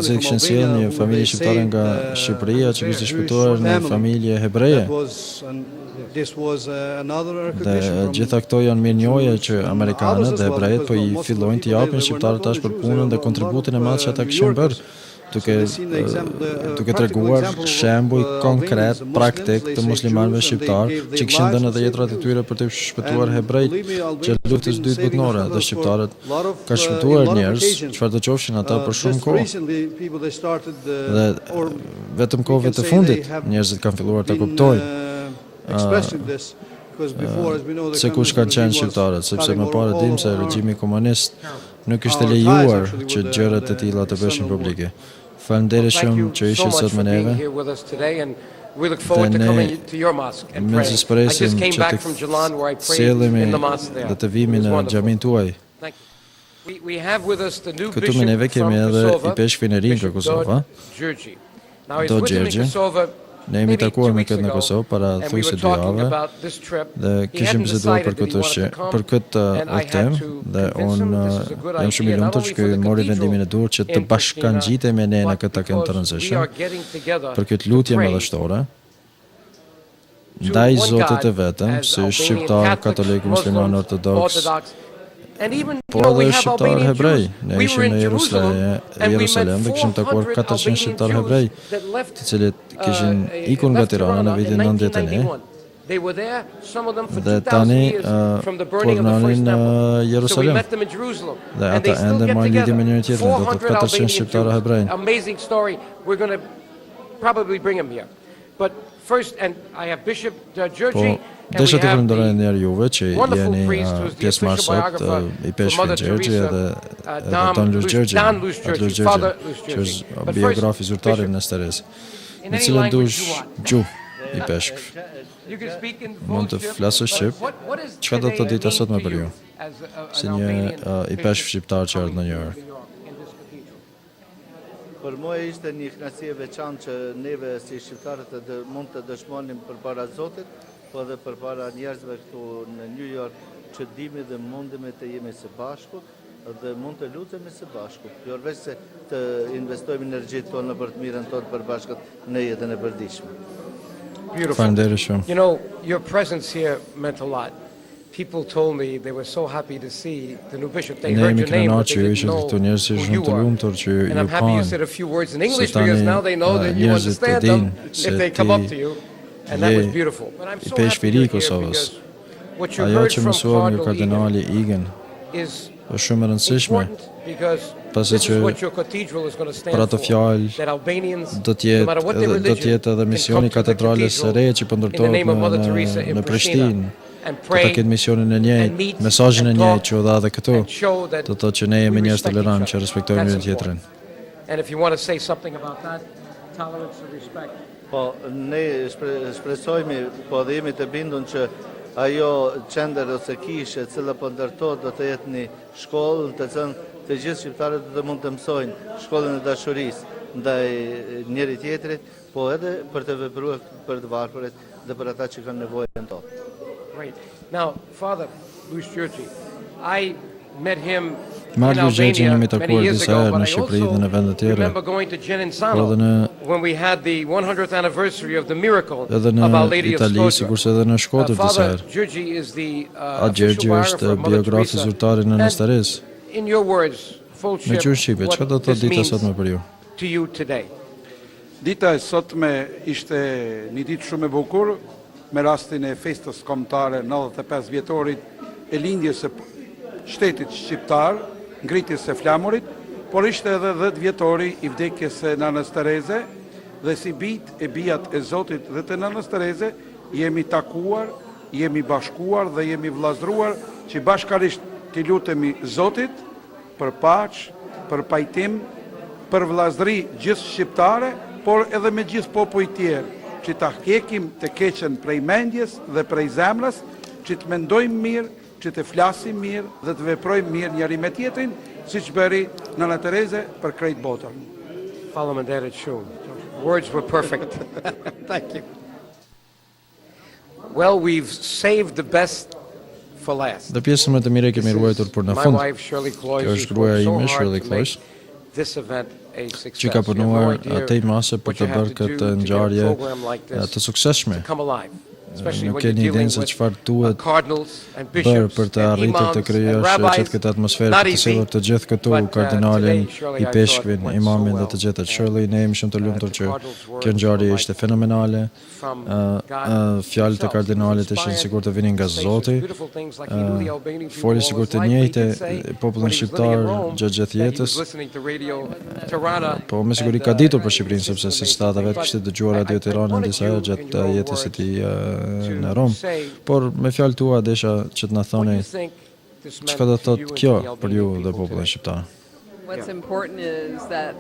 cilët kishin sjellë një familje shqiptare nga Shqipëria që kishte shpëtuar në familje hebreje. Dhe gjitha këto janë mirënjohje që amerikanët dhe hebrejët po i fillojnë të japin shqiptarët tash për punën dhe kontributin e madh që ata kishin bërë, duke treguar shembuj konkret, praktik të muslimanëve shqiptar që kishin dhënë edhe jetrat e tyre për të shpëtuar hebrejt që luftës së dytë botërore dhe shqiptarët ka shpëtuar njerëz, çfarë do qofshin ata për shumë kohë. Dhe vetëm kohëve të fundit njerëzit kanë filluar ta kuptojnë se kush kanë qenë shqiptarët, sepse më parë dim se regjimi komunist nuk ishte lejuar që gjërat e tilla të bëshin publike. Faleminderit shumë që ishit sot me neve. Dhe ne mëzispresim që të sjellemi dhe të vimi në xhamin tuaj. Këtu me neve kemi edhe i peshkvin e ri nga Kosova, do Gjergje. Ne jemi takuar me këtë në Kosovë para thujse 2 javë dhe kishim biseduar për këtë udhëtim dhe unë jam shumë i lumtur që mori vendimin e dur që të bashkangjitej me ne në këtë takim të rëndësishëm për këtë lutje madhështore ndaj Zotit të vetëm, si shqiptar, katolik, musliman, ortodoks, po edhe shqiptar hebrej. Ne ishim në Jerusalem dhe kishim takuar 400 shqiptar hebrej, të cilët kishin ikur nga Tirana në vitin 91 dhe tani punojnë në Jerusalem. Dhe ata ende marrin lidhje me njëri tjetrin, do të 400 shqiptarë hebrej. Po, desha të falenderoj njerë juve që jeni pjesëmarrës sot, i peshkvin Gjergje edhe Don Lush Gjergje, që është biografi zyrtari në Steres, në cilën dush gjuhë i peshkv. Mund të flasë shqip, çka do të ditë sot më për ju, si një i peshkv shqiptar që ardhë në New York? Për mua ishte një kënaqësi e veçantë që neve si shqiptarët mund të dëshmonim përpara Zotit, po edhe përpara njerëzve këtu në New York që dimi dhe mundemi të jemi së bashku dhe mund të lutemi së bashku, përveç se të investojmë energjitë tonë për të mirën tonë përbashkët në jetën e përditshme. Faleminderit shumë. You know, your presence here meant a lot. People told me they were so happy to see the new bishop. They heard your name, but they didn't know who you are. And I'm happy you said a few words in English because now they know that you understand them if they come up to you. And that was beautiful. But I'm so happy you're here because what you heard from Cardinal Egan is important because this is what your cathedral is going to stand for. That Albanians, no matter what their religion, can come to the cathedral in the name of Mother Teresa in Pristina. Të ta ketë misionin e njëjtë, mesazhin e njëjtë që u dha edhe këtu, do të thotë që ne jemi njerëz tolerant që respektojmë njëri tjetrin. Po, ne shpresojmë, po dhe jemi të bindur që ajo qendër ose kishë e cila po ndërtohet do të jetë një shkollë të cilën të gjithë shqiptarët do të mund të mësojnë shkollën e dashurisë ndaj njëri tjetrit, po edhe për të vepruar për të varfërit dhe për ata që kanë nevojën tonë. Right. Now, Father Lush Gjergje, I met him in Lush Gjergje Albania jemi many takuar years disa ago, herë but në I Shqipëri dhe në vende also tjera. remember going to Genazzano when we had the 100th anniversary of the miracle Edhe of në Our Lady of Itali, Scotia. sikurse edhe në Shkodër disa Father herë. Gjergje is the Gjergje official biographer është of Mother biografi Teresa. zyrtari në Nestares. In your words, full Në ship, gjuhë shqipe, çka do what të this dita means sot më për ju? to you today? Dita e sotme ishte një ditë shumë e bukur me rastin e festës kombëtare 95 vjetorit e lindjes së shtetit shqiptar, ngritjes së flamurit, por ishte edhe 10 vjetori i vdekjes së Nanës Tereze dhe si bijt e bijat e Zotit dhe të Nanës Tereze jemi takuar jemi bashkuar dhe jemi vllazëruar që bashkarisht t'i lutemi Zotit për paqë, për pajtim, për vllazëri gjithë shqiptare, por edhe me gjithë popujt tjerë, që ta hekim të keqen prej mendjes dhe prej zemrës, që të mendojmë mirë, që të flasim mirë dhe të veprojmë mirë njëri me tjetrin, siç bëri Nëna Tereze për krejt botën. Faleminderit shumë. Words were perfect. Thank you. Well, we've saved the best for last. Dhe pjesën më të mirë kemi ruajtur për në My fund. wife, Shirley Cloyes, Kjo është gruaja ime, Shirley to Cloyes, make this event a success. që ka punuar You have no idea atej mase për what të you have bërë to do këtë to get a ngjarje program like this të suksesshme. to come alive. Especially Nuk when you're keni dealing idenë se with çfarë duhet cardinals and bërë bishops për të and arritur të imams and krijosh rabbis. që këtë atmosferë Not të easy, sillur të gjithë këtu but, kardinalin, today, Shirley, i I thought peshkvin, went imamin so dhe të well. gjithët. Shirley, ne jemi shumë të lumtur që kjo ngjarje ishte fenomenale. From God, Fjalët e kardinalit ishin sikur të vinin nga Zoti. beautiful things like he knew the Albanian people Foli all sikur his të life, but he njëjtë could say popullin when he was living in shqiptar Rome gjatë gjithë that he jetës. was listening to Radio Tirana. Po me siguri ka ditur për Shqipërinë sepse si stata vetë kishte dëgjuar Radio Tirana disa herë gjatë jetës së tij në Rom. Por me fjalë tua desha që të na thoni çka do thotë kjo për ju dhe popullin shqiptar. What's important is that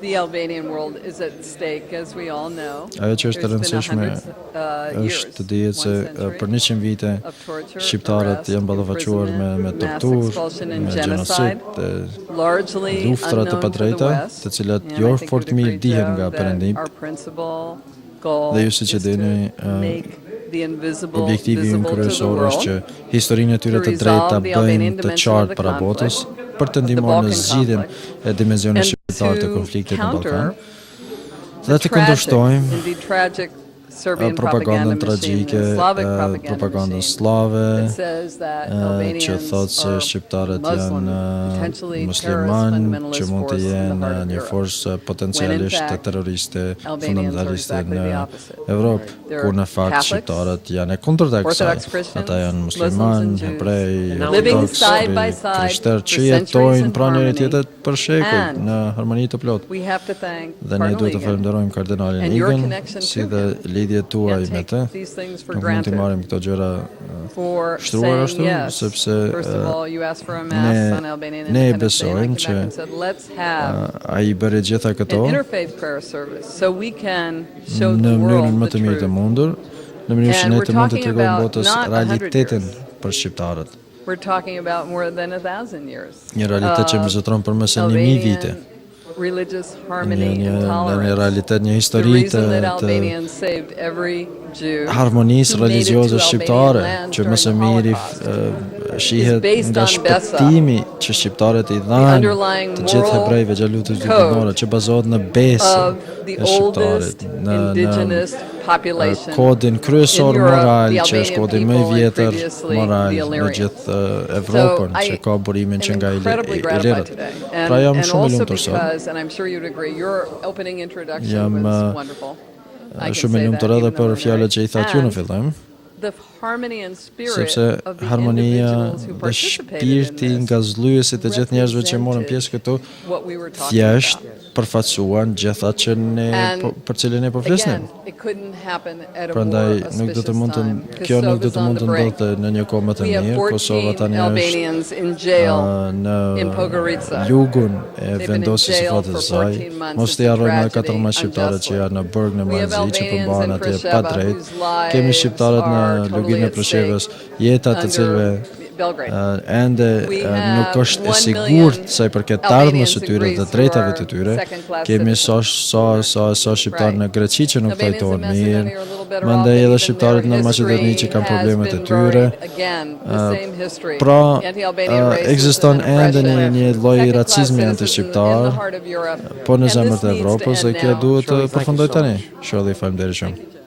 the Albanian world is at stake, as we all know. Ajo që është e rëndësishme është të dihet se për 100 vite shqiptarët janë ballafaqohuar me torturë, me gjenocid, luftra të padrejta, të cilat jo fort mirë dihen nga perëndimi. Dhe ju siç e dini, objektivi im kryesor është që historinë e tyre të drejtë ta bëjnë të qartë para botës për të ndihmuar në zgjidhjen e dimensionit shqiptar të konfliktit në Ballkan. Dhe të kundërshtojmë propagandën tragjike, propagandën slave, që thotë se shqiptarët janë musliman, që mund të jenë një forcë potencialisht terroriste, fundamentaliste në Evropë, kur në fakt shqiptarët janë e kundërta kësaj. Ata janë musliman, hebrej, ortodoks, krishterë që jetojnë pranë njëri tjetrit për shekuj në harmoni të plotë. Dhe ne duhet të falenderojmë kardinalin Egan, si dhe lidhjet tuaj me të. Nuk mund të marrim këto gjëra shtruar ashtu, sepse ne besojmë që ai bëri gjitha këto në mënyrën më të mirë të mundur, në mënyrë që ne të mund të tregojmë botës realitetin për shqiptarët. Një realitet që vizitron për më se 1000 vite. Një realitet, një histori të harmonisë religjioze shqiptare, që më së miri shihet nga shpëtimi që shqiptarët i dhanë të gjithë hebrejve gjallutit gjykimore, që bazohet në besën e shqiptarit, në kodin kryesor moral, që është kodi më i vjetër moral në gjithë Evropën, që ka burimin që nga i lirët. Pra jam shumë i lumtur sot. Jam shumë i lumtur edhe për fjalët që i thatë ju në fillim, sepse harmonia dhe shpirti ngazhlyesi të gjithë njerëzve që morën pjesë këtu thjesht përfaqësuan gjitha që për cilin ne po flisnim. Prandaj nuk do të mund të kjo nuk do të mund të ndodhte në një kohë më të mirë. Kosova tani është në lugun e vendosjes së fatës së saj. Mos t'i harrojmë edhe 14 shqiptarët që janë në burg në Malzi që përmbahen atje pa drejt. Kemi shqiptarët në luginë e Preshevës, jeta të cilëve ende nuk është e sigurt sa i përket ardhmës së tyre dhe drejtave të tyre. Kemi sa shqiptarë në Greqi që nuk trajtohen mirë, mandej edhe shqiptarët në Maqedoni që kanë problemet e tyre. Pra, ekziston ende një lloj racizmi anti-shqiptar, po në zemrën e Evropës, dhe kjo duhet të përfundojë tani. Shirley, faleminderit shumë.